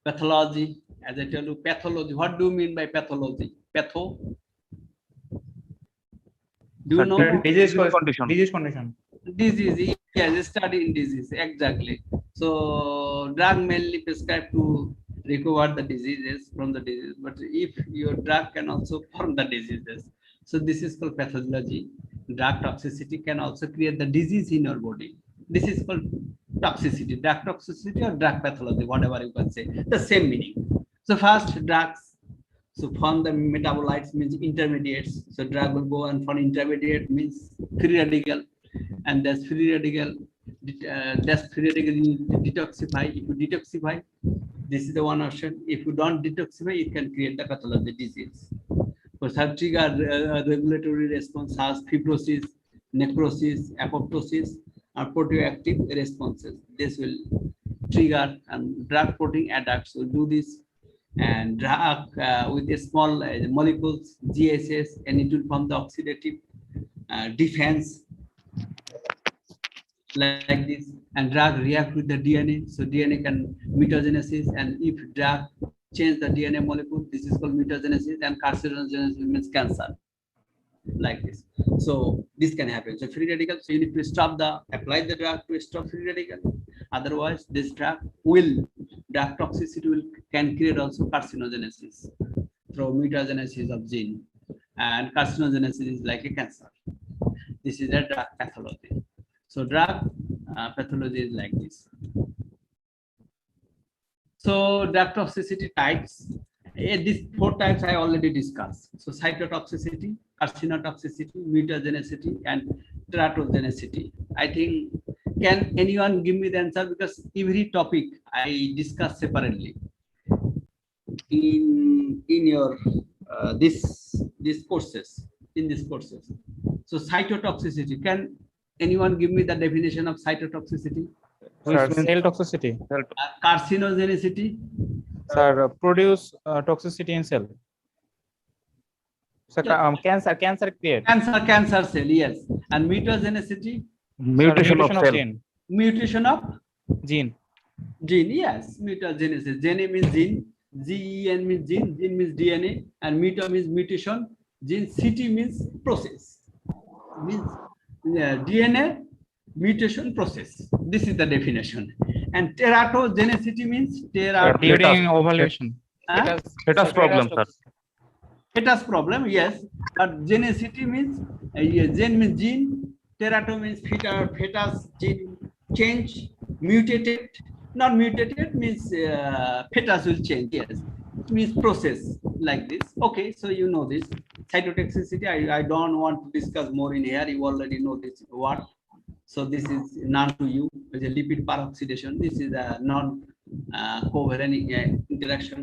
pathology. As I tell you, pathology. What do you mean by pathology? Patho. Do you know? Disease condition. Disease condition. Disease. Yes, study in disease. Exactly. So drug mainly prescribed to recover the diseases from the disease. But if your drug can also form the diseases, so this is called pathology. Drug toxicity can also create the disease in your body. This is called toxicity, drug toxicity or drug pathology, whatever you can say, the same meaning. So first, drugs. So from the metabolites means intermediates. So drug will go and from intermediate means free radical, and that's free radical. That's free radical you detoxify. If you detoxify, this is the one option. If you don't detoxify, it can create the pathology disease. So that trigger regulatory response as fibrosis, necrosis, apoptosis, or proteoactive responses. This will trigger, and drug protein adducts will do this. And drug with a small molecules, GSS, and it will form the oxidative defense like this. And drug react with the DNA. So DNA can mutagenesis, and if drug change the DNA molecule, this is called mutagenesis, and carcinogenesis means cancer. Like this. So this can happen. So free radical, so you need to stop apply the drug to stop free radical. Otherwise, this drug toxicity can create also carcinogenesis through mutagenesis of gene, and carcinogenesis is like a cancer. This is a drug pathology. So drug pathology is like this. So drug toxicity types. These 4 types I already discussed. So cytotoxicity, carcinotoxicity, mutagenicity, and teratogenicity. I think, can anyone give me the answer? Because every topic I discuss separately in your these courses, in these courses. So cytotoxicity, can anyone give me the definition of cytotoxicity? Sir, cell toxicity. Carcinogenicity. Sir, produce toxicity in cell. So, cancer create. Cancer cell, yes. And mutagenicity? Mutation of cell. Gene. Mutation of? Gene. Gene, yes. Mutagenesis. Gene means gene. Gen means gene. Gene means DNA. And muta means mutation. Gene CT means process. Means DNA mutation process. This is the definition. And teratogenicity means During ovulation. Fetus problem, sir. Fetus problem, yes. But genicity means gen means gene. Terato means fetus gene change, mutated. Not mutated means fetus will change. Yes, it means process like this. Okay, so you know this. Cytotoxicity, I don't want to discuss more in here. You already know this what. So this is known to you as a lipid peroxidation. This is a non-covalent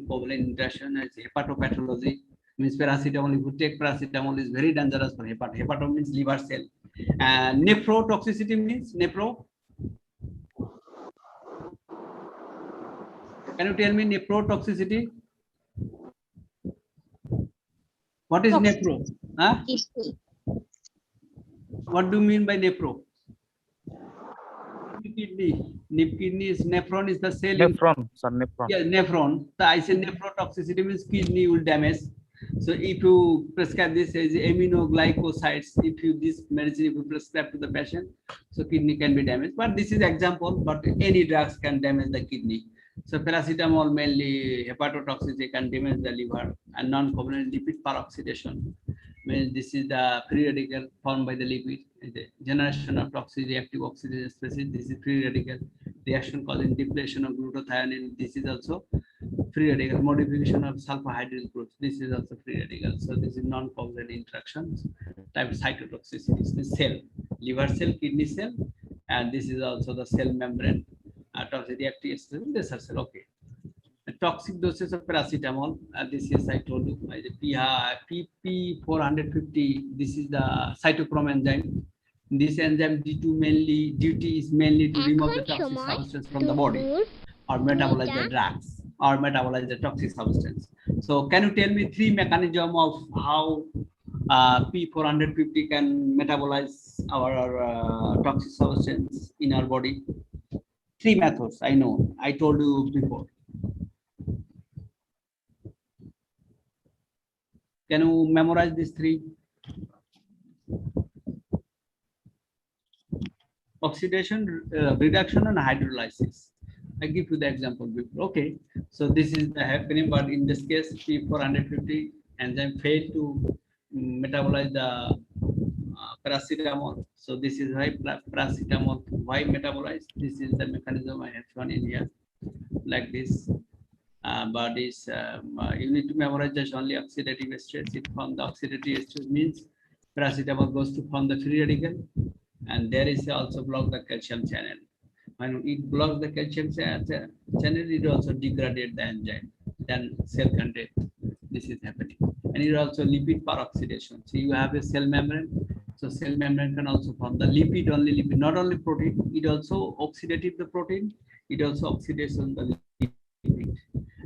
covalent interaction as hepatopathology. Means paracetamol, if you take paracetamol is very dangerous for hepato means liver cell. And nephrotoxicity means nephro. Can you tell me nephrotoxicity? What is nephro? Huh? What do you mean by nephro? Kidney. Kidney is nephron is the cell. Nephron, sir, nephron. Yeah, nephron. So I say nephrotoxicity means kidney will damage. So if you prescribe this as aminoglycosides, if you this medicine if you prescribe to the patient, so kidney can be damaged. But this is example. But any drugs can damage the kidney. So paracetamol mainly hepatotoxicity can damage the liver, and non-covalent lipid peroxidation means this is the free radical formed by the lipid. The generation of toxic reactive oxidation species. This is free radical reaction causing depletion of glutathione. This is also free radical modification of sulfur hydryl groups. This is also free radical. So this is non-covalent interactions type of cytotoxicity. The cell, liver cell, kidney cell, and this is also the cell membrane. Toxic reactive this are cell. Okay. Toxic doses of paracetamol. This is I told you. PP450. This is the cytochrome enzyme. This enzyme duty is mainly to remove the toxic substance from the body, or metabolize the drugs, or metabolize the toxic substance. So can you tell me 3 mechanisms of how P450 can metabolize our toxic substance in our body? 3 methods I know. I told you before. Can you memorize these 3? Oxidation, reduction, and hydrolysis. I give you the example before. Okay, so this is the happening, but in this case, P450 enzyme failed to metabolize the paracetamol. So this is why paracetamol why metabolize. This is the mechanism I have shown in here, like this. But this you need to memorize just only oxidative stress. It from the oxidative stress means paracetamol goes to form the free radical, and there is also block the calcium channel. When it blocks the calcium channel, it also degrades the enzyme. Then cell content. This is happening, and it also lipid peroxidation. So you have a cell membrane. So cell membrane can also form the lipid, not only protein. It also oxidative the protein. It also oxidates on the lipid,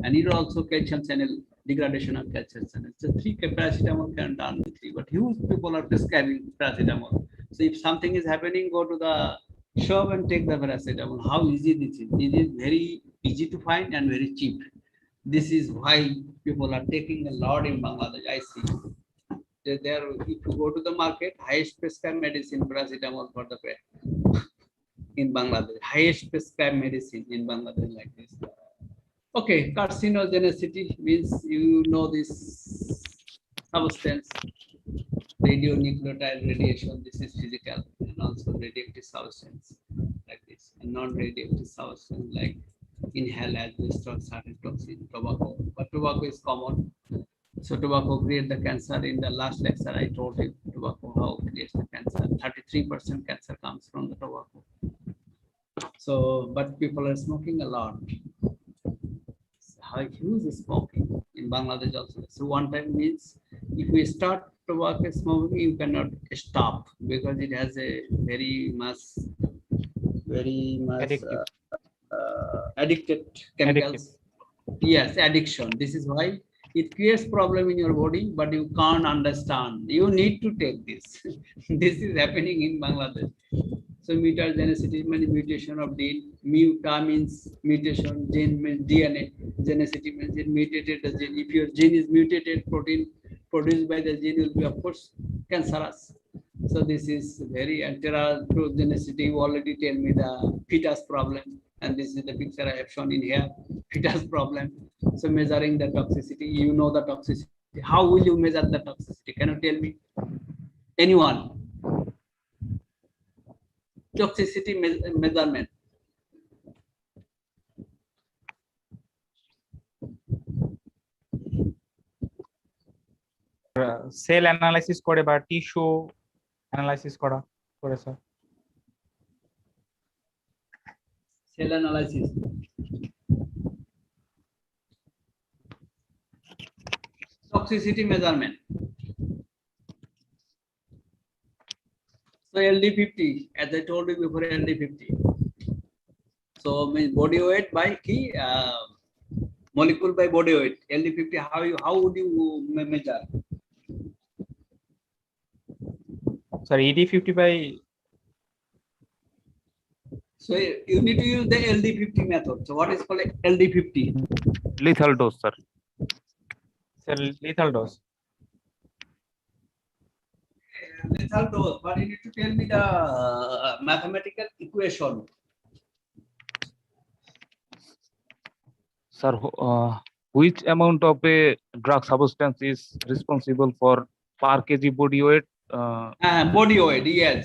and it also calcium channel degradation of calcium channel. So 3 paracetamol can done with 3, but huge people are prescribing paracetamol. So if something is happening, go to the shop and take the paracetamol. How easy this is? It is very easy to find and very cheap. This is why people are taking a lot in Bangladesh. I see. There, if you go to the market, highest prescribed medicine paracetamol for the pain in Bangladesh. Highest prescribed medicine in Bangladesh like this. Okay, carcinogenicity means you know this substance, radionucleotide radiation. This is physical, and also radioactive substance like this, and non-radioactive substance like inhale asbestos, certain toxin, tobacco. But tobacco is common. So tobacco creates the cancer. In the last lecture, I told you tobacco how it creates the cancer. 33% cancer comes from the tobacco. So, but people are smoking a lot. How huge is smoking in Bangladesh also. So one time means if we start tobacco smoking, you cannot stop because it has a very much addicted chemicals. Yes, addiction. This is why it creates problem in your body, but you can't understand. You need to take this. This is happening in Bangladesh. So mutagenicity means mutation of gene. Muta means mutation. Gene means DNA. Genicity means it mutated the gene. If your gene is mutated, protein produced by the gene will be, of course, cancerous. So this is very enterogenicity. You already tell me the fetus problem, and this is the picture I have shown in here. Fetus problem. So measuring the toxicity, you know the toxicity. How will you measure the toxicity? Can you tell me? Anyone? Toxicity measurement. Cell analysis করে বা tissue analysis করে sir. Cell analysis. Toxicity measurement. So LD50, as I told you before, LD50. So means body weight by key molecule by body weight. LD50. How would you measure? Sorry, ED50 by. So you need to use the LD50 method. So what is called LD50? Lethal dose, sir. Sir, lethal dose. Lethal dose, but you need to tell me the mathematical equation. Sir, which amount of a drug substance is responsible for per kg body weight? Body weight, yes,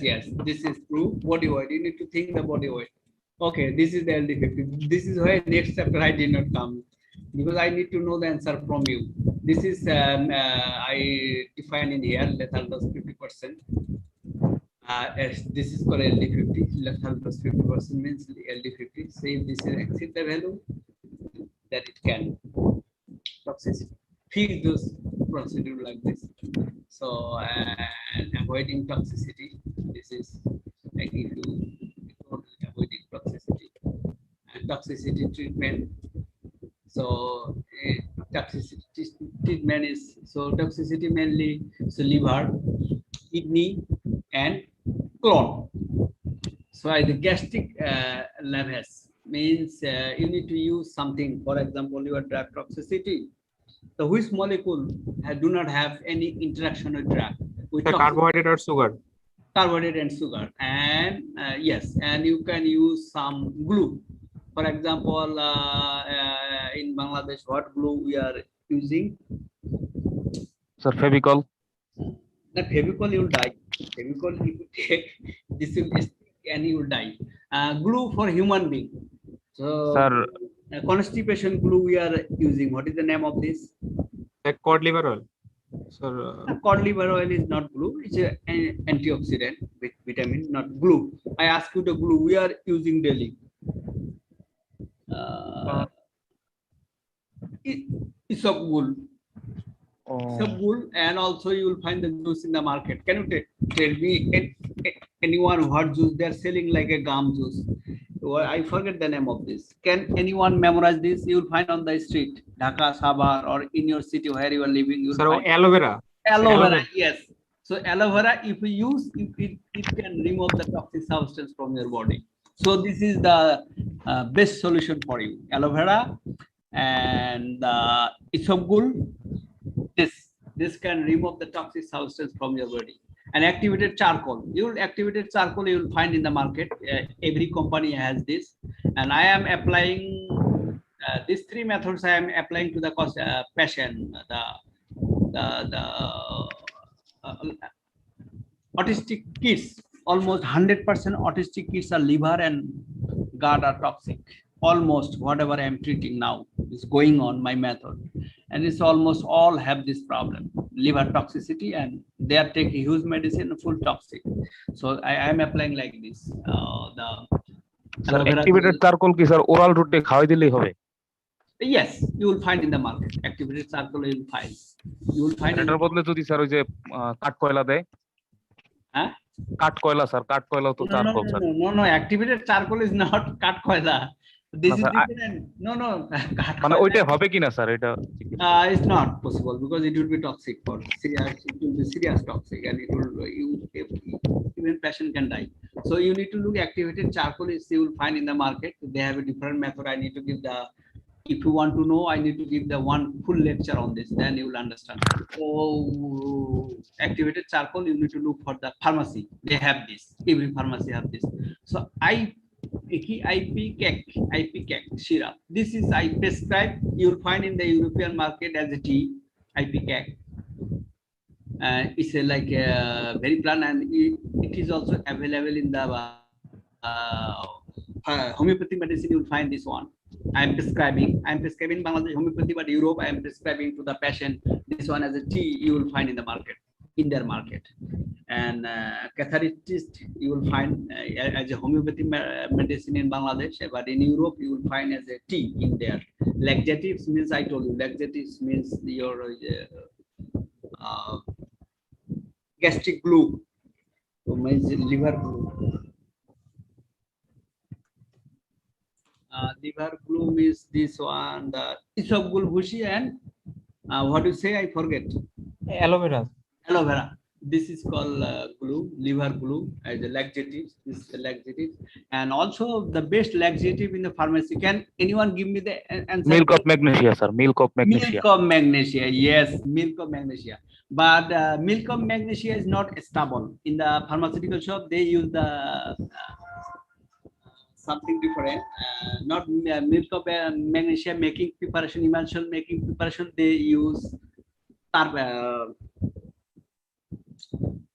this is true. Body weight, you need to think the body weight. Okay, this is the LD50. This is why next chapter I did not come, because I need to know the answer from you. This is I define in here lethal dose 50%. This is called LD50. Lethal dose 50% means LD50. Say if this is exceed the value, that it can toxicity. Fix those procedure like this. So and avoiding toxicity. This is like if you avoiding toxicity and toxicity treatment. So toxicity treatment is toxicity mainly liver, kidney, and colon. So the gastric lavage means you need to use something. For example, your drug toxicity. So which molecule do not have any interaction with drug? With Carbohydrate or sugar? Carbohydrate and sugar. And yes, and you can use some glue. For example, in Bangladesh, what glue we are using? Sir, Fevicol. That Fevicol, you'll die. Fevicol, if you take this will stick and you will die. Glue for human being. So, Sir, constipation glue we are using. What is the name of this? Like cod liver oil. Sir, Cod liver oil is not glue. It's an antioxidant with vitamin, not glue. I ask you the glue we are using daily. Isabgol. Isabgol, and also you will find the juice in the market. Can you tell me anyone what juice they are selling like a gum juice? I forget the name of this. Can anyone memorize this? You will find on the street, Dhaka, Sabar, or in your city where you are living. You will sir, find aloe vera. Aloe vera, yes. So aloe vera, if you use, it can remove the toxic substance from your body. So this is the best solution for you. Aloe vera and isabgol. This can remove the toxic substance from your body. And activated charcoal. Activated charcoal you will find in the market. Every company has this, and I am applying these three methods. I am applying to the patient, the autistic kids. Almost 100% autistic kids are liver and gut are toxic. Almost whatever I am treating now is going on my method, and it's almost all have this problem, liver toxicity, and they are taking huge medicine, full toxic. So I am applying like this. Sir, activated charcoal ki sir oral route khawai dilei hobe? Yes, you will find in the market. Activated charcoal you will find. You will find. এটার বদলে যদি sir ওই যে কাঠ কয়লা দেয়? হ্যাঁ? কাঠ কয়লা স্যার, কাঠ কয়লা তো charcoal sir. No, activated charcoal is not কাঠ কয়লা. This is different. No. মানে ওইটা হবে কিনা স্যার এটা? It's not possible because it will be toxic for serious. It will be serious toxic, and it will even patient can die. So you need to look activated charcoal is you will find in the market. They have a different method. I need to give the. If you want to know, I need to give the one full lecture on this. Then you will understand. So activated charcoal, you need to look for the pharmacy. They have this. Every pharmacy have this. So IP cake syrup. This is I prescribe. You will find in the European market as a tea. IP cake. It's like a very plant, and it is also available in the homeopathic medicine. You will find this one. I am prescribing Bangladesh homeopathy, but Europe I am prescribing to the patient This one as a tea you will find in the market, in their market. And catharist you will find as a homeopathy medicine in Bangladesh, but in Europe you will find as a tea in there. Laxatives means, I told you, laxatives means your gastric glue, means liver glue. Liver glue means this one, the isabgol bhushi, and what do you say? I forget. Aloe vera. Aloe vera. This is called glue, liver glue, as a laxative. This is a laxative, and also the best laxative in the pharmacy. Can anyone give me the answer? Milk of magnesia, sir. Milk of magnesia. Milk of magnesia. Yes, milk of magnesia. But milk of magnesia is not stable. In the pharmaceutical shop, they use the something different. Not milk of magnesia making preparation, emulsion making preparation. They use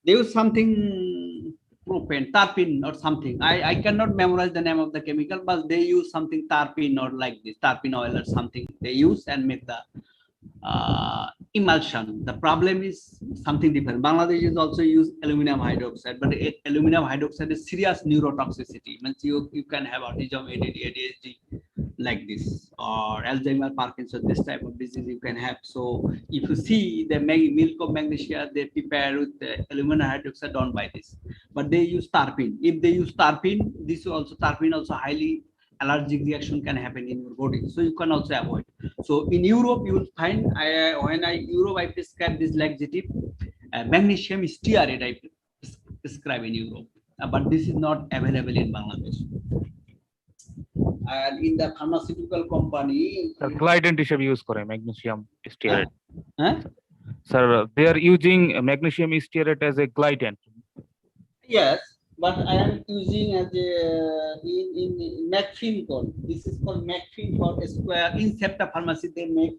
they use something propane, tarpin or something. I cannot memorize the name of the chemical, but they use something tarpin or like this, tarpin oil or something they use and make the emulsion. The problem is something different. Bangladesh is also use aluminum hydroxide, but aluminum hydroxide is serious neurotoxicity. Means you can have autism, ADD, ADHD like this, or Alzheimer, Parkinson, this type of disease you can have. So if you see the milk of magnesia, they prepare with the aluminum hydroxide, don't buy this. But they use tarpin. If they use tarpin, this also tarpin also highly allergic reaction can happen in your body. So you can also avoid. So in Europe, you will find when I prescribe this laxative, magnesium stearate I prescribe in Europe, but this is not available in Bangladesh. And in the pharmaceutical company, Glidant হিসেবে use করে magnesium stearate. huh? Sir, they are using magnesium stearate as a glidant. Yes, but I am using as a in Macfin called. This is called Macfin for a square. In Septa Pharmacy, they make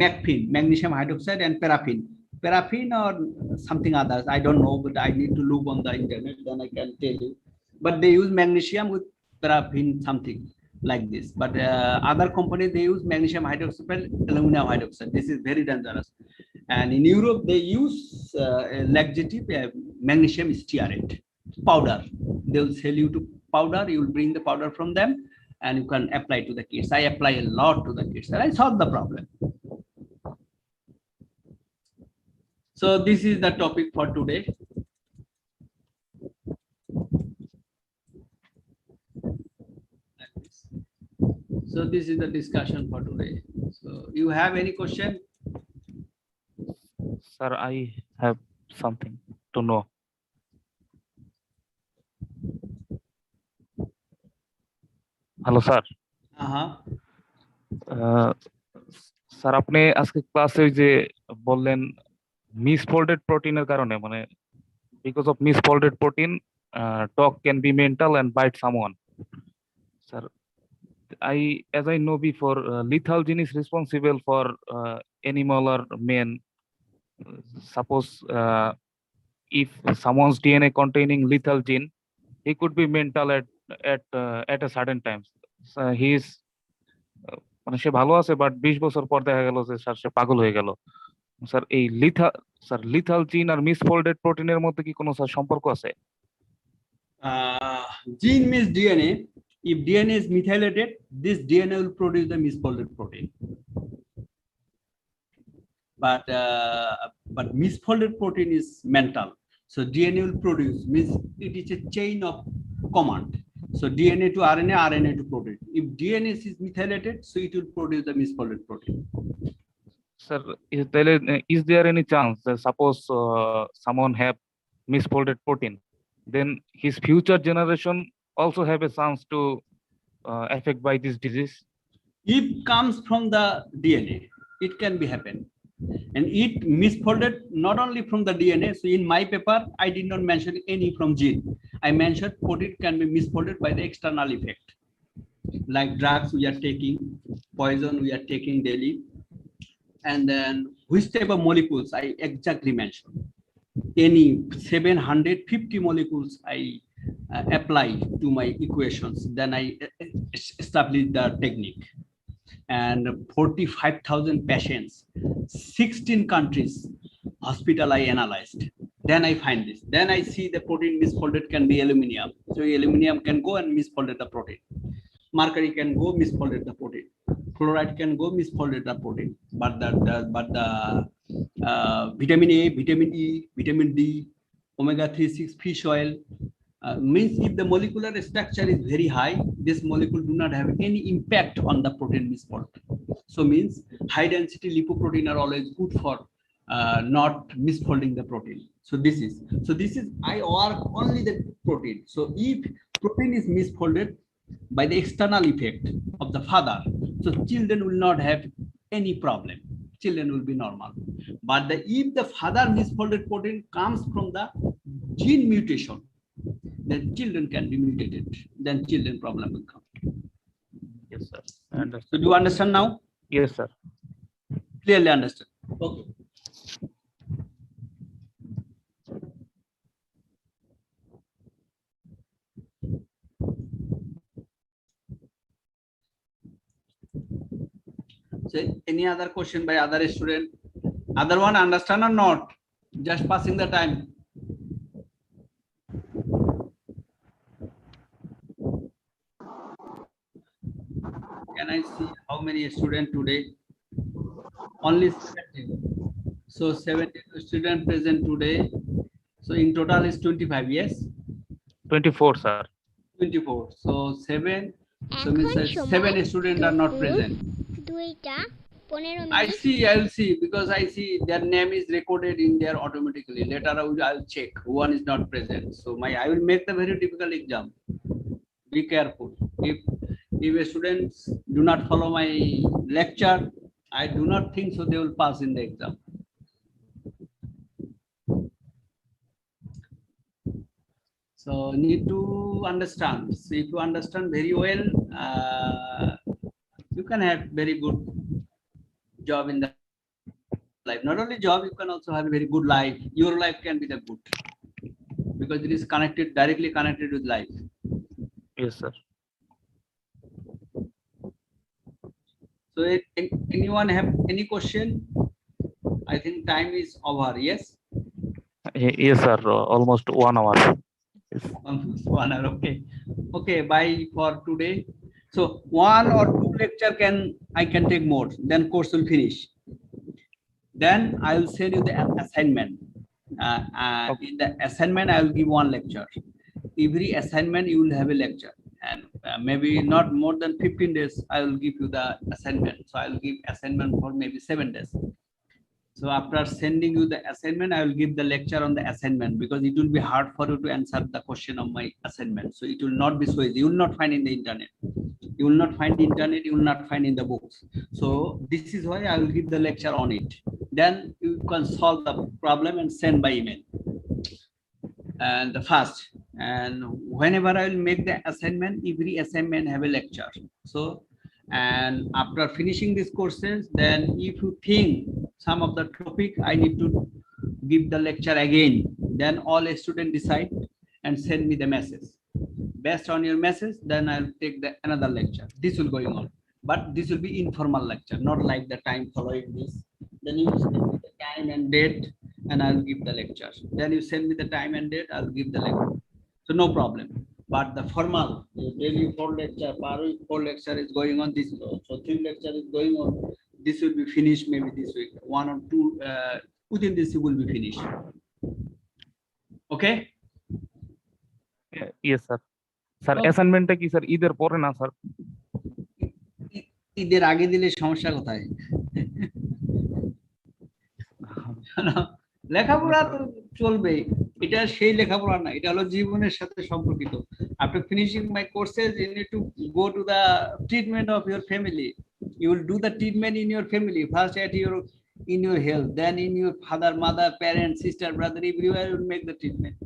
Macfin, magnesium hydroxide, and paraffin. Paraffin or something others, I don't know, but I need to look on the internet, then I can tell you. But they use magnesium with paraffin, something like this. But other companies, they use magnesium hydroxide, aluminum hydroxide. This is very dangerous. And in Europe, they use laxative magnesium stearate powder. They will sell you to powder. You will bring the powder from them, and you can apply to the kids. I apply a lot to the kids, and I solve the problem. So this is the topic for today. So this is the discussion for today. So you have any question? Sir, I have something to know. Hello, sir. Sir আপনি আজকে ক্লাসে ওই যে বললেন মিসফোল্ডেড প্রোটিনের কারণে, মানে because of misfolded protein dog can be mental and bite someone. Sir, as I know before, lethal gene is responsible for animal or man. Suppose if someone's DNA containing lethal gene, he could be mental at a certain times. So he is মানে সে ভালো আছে, but 20 বছর পর দেখা গেল যে sir সে পাগল হয়ে গেল। স্যার এই লিথাল জিন আর মিসফোল্ডেড প্রোটিনের মধ্যে কি কোনো স্যার সম্পর্ক আছে? Gene means DNA. If DNA is methylated, this DNA will produce the misfolded protein. But misfolded protein is mental. So DNA will produce, means it is a chain of command. So DNA to RNA, RNA to protein. If DNA is methylated, so it will produce the misfolded protein. Sir, is there any chance that suppose someone have misfolded protein, then his future generation also have a chance to affect by this disease? It comes from the DNA. It can be happen. And it misfolded not only from the DNA. So in my paper, I did not mention any from gene. I mentioned protein can be misfolded by the external effect, like drugs we are taking, poison we are taking daily, and then which type of molecules I exactly mentioned. Any 750 molecules I apply to my equations, then I establish the technique. and 45,000 patients, 16 countries, hospital I analyzed. Then I find this. Then I see the protein misfolded can be aluminum. So aluminum can go and misfolded the protein. Mercury can go misfolded the protein. Chloride can go misfolded the protein. But the vitamin A, vitamin E, vitamin D, omega-3, 6 fish oil, means if the molecular structure is very high, this molecule do not have any impact on the protein misfold. So means high density lipoprotein are always good for not misfolding the protein. So this is I work only the protein. So if protein is misfolded by the external effect of the father, so children will not have any problem. Children will be normal. But if the father misfolded protein comes from the gene mutation, then children can be mutated. Then children problem will come. Yes, sir. I understand. So do you understand now? Yes, sir. Clearly understand. Okay. So any other question by other student? Other one understand or not? Just passing the time. Can I see how many students today? Only 17. So 17 students present today. So in total is 25, yes? 24, sir. 24. So 7. So means that 7 students are not present. I will see because I see their name is recorded in there automatically. Later I'll check who one is not present. So I will make the very difficult exam. Be careful. If students do not follow my lecture, I do not think so they will pass in the exam. So need to understand. So if you understand very well, you can have very good job in the life. Not only job, you can also have a very good life. Your life can be the good because it is connected, directly connected with life. Yes, sir. So anyone have any question? I think time is over. Yes. Yes, sir. Almost 1 hour. Yes. Almost 1 hour. Okay. Okay. Bye for today. So 1 or 2 lecture I can take more. Then course will finish. Then I will send you the assignment. Okay. In the assignment, I will give 1 lecture. Every assignment you will have a lecture, and maybe not more than 15 days. I will give you the assignment. So I will give assignment for maybe 7 days. So after sending you the assignment, I will give the lecture on the assignment because it will be hard for you to answer the question of my assignment. So it will not be so easy. You will not find in the internet. You will not find internet. You will not find in the books. So this is why I will give the lecture on it. Then you can solve the problem and send by email. And the first, and whenever I will make the assignment, every assignment have a lecture. So, and after finishing these courses, then if you think some of the topic I need to give the lecture again, then all students decide and send me the message. Based on your message, then I'll take another lecture. This will going on, but this will be informal lecture, not like the time following this. Then you send me the time and date, and I'll give the lecture. Then you send me the time and date, I'll give the lecture. So no problem. But the formal, daily 4 lecture, per week 4 lecture is going on this. So 3 lecture is going on. This will be finished maybe this week. 1 or 2 within this will be finished. Okay. Yes, sir. Sir, Okay. assignment কি sir ঈদের পরে না sir? ঈদের আগে দিলে সমস্যা কোথায়? লেখাপড়া তো চলবে, এটা সেই লেখাপড়া না, এটা হলো জীবনের সাথে সম্পর্কিত। After finishing my courses, you need to go to the treatment of your family. You will do the treatment in your family, first in your health, then in your father, mother, parents, sister, brother, everywhere you will make the treatment.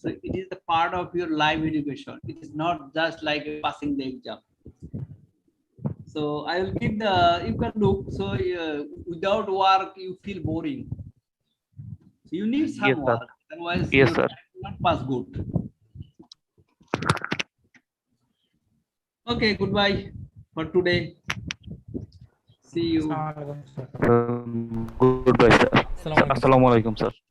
So it is the part of your life education. It is not just like passing the exam. So I will give you can look. So without work, you feel boring. So you need some Yes, sir. work. Otherwise, Yes, your sir. life will not pass good. Okay, goodbye for today. See you. আসসালামু আলাইকুম sir Goodbye, sir. আসসালামু আলাইকুম Assalamu alaikum, sir.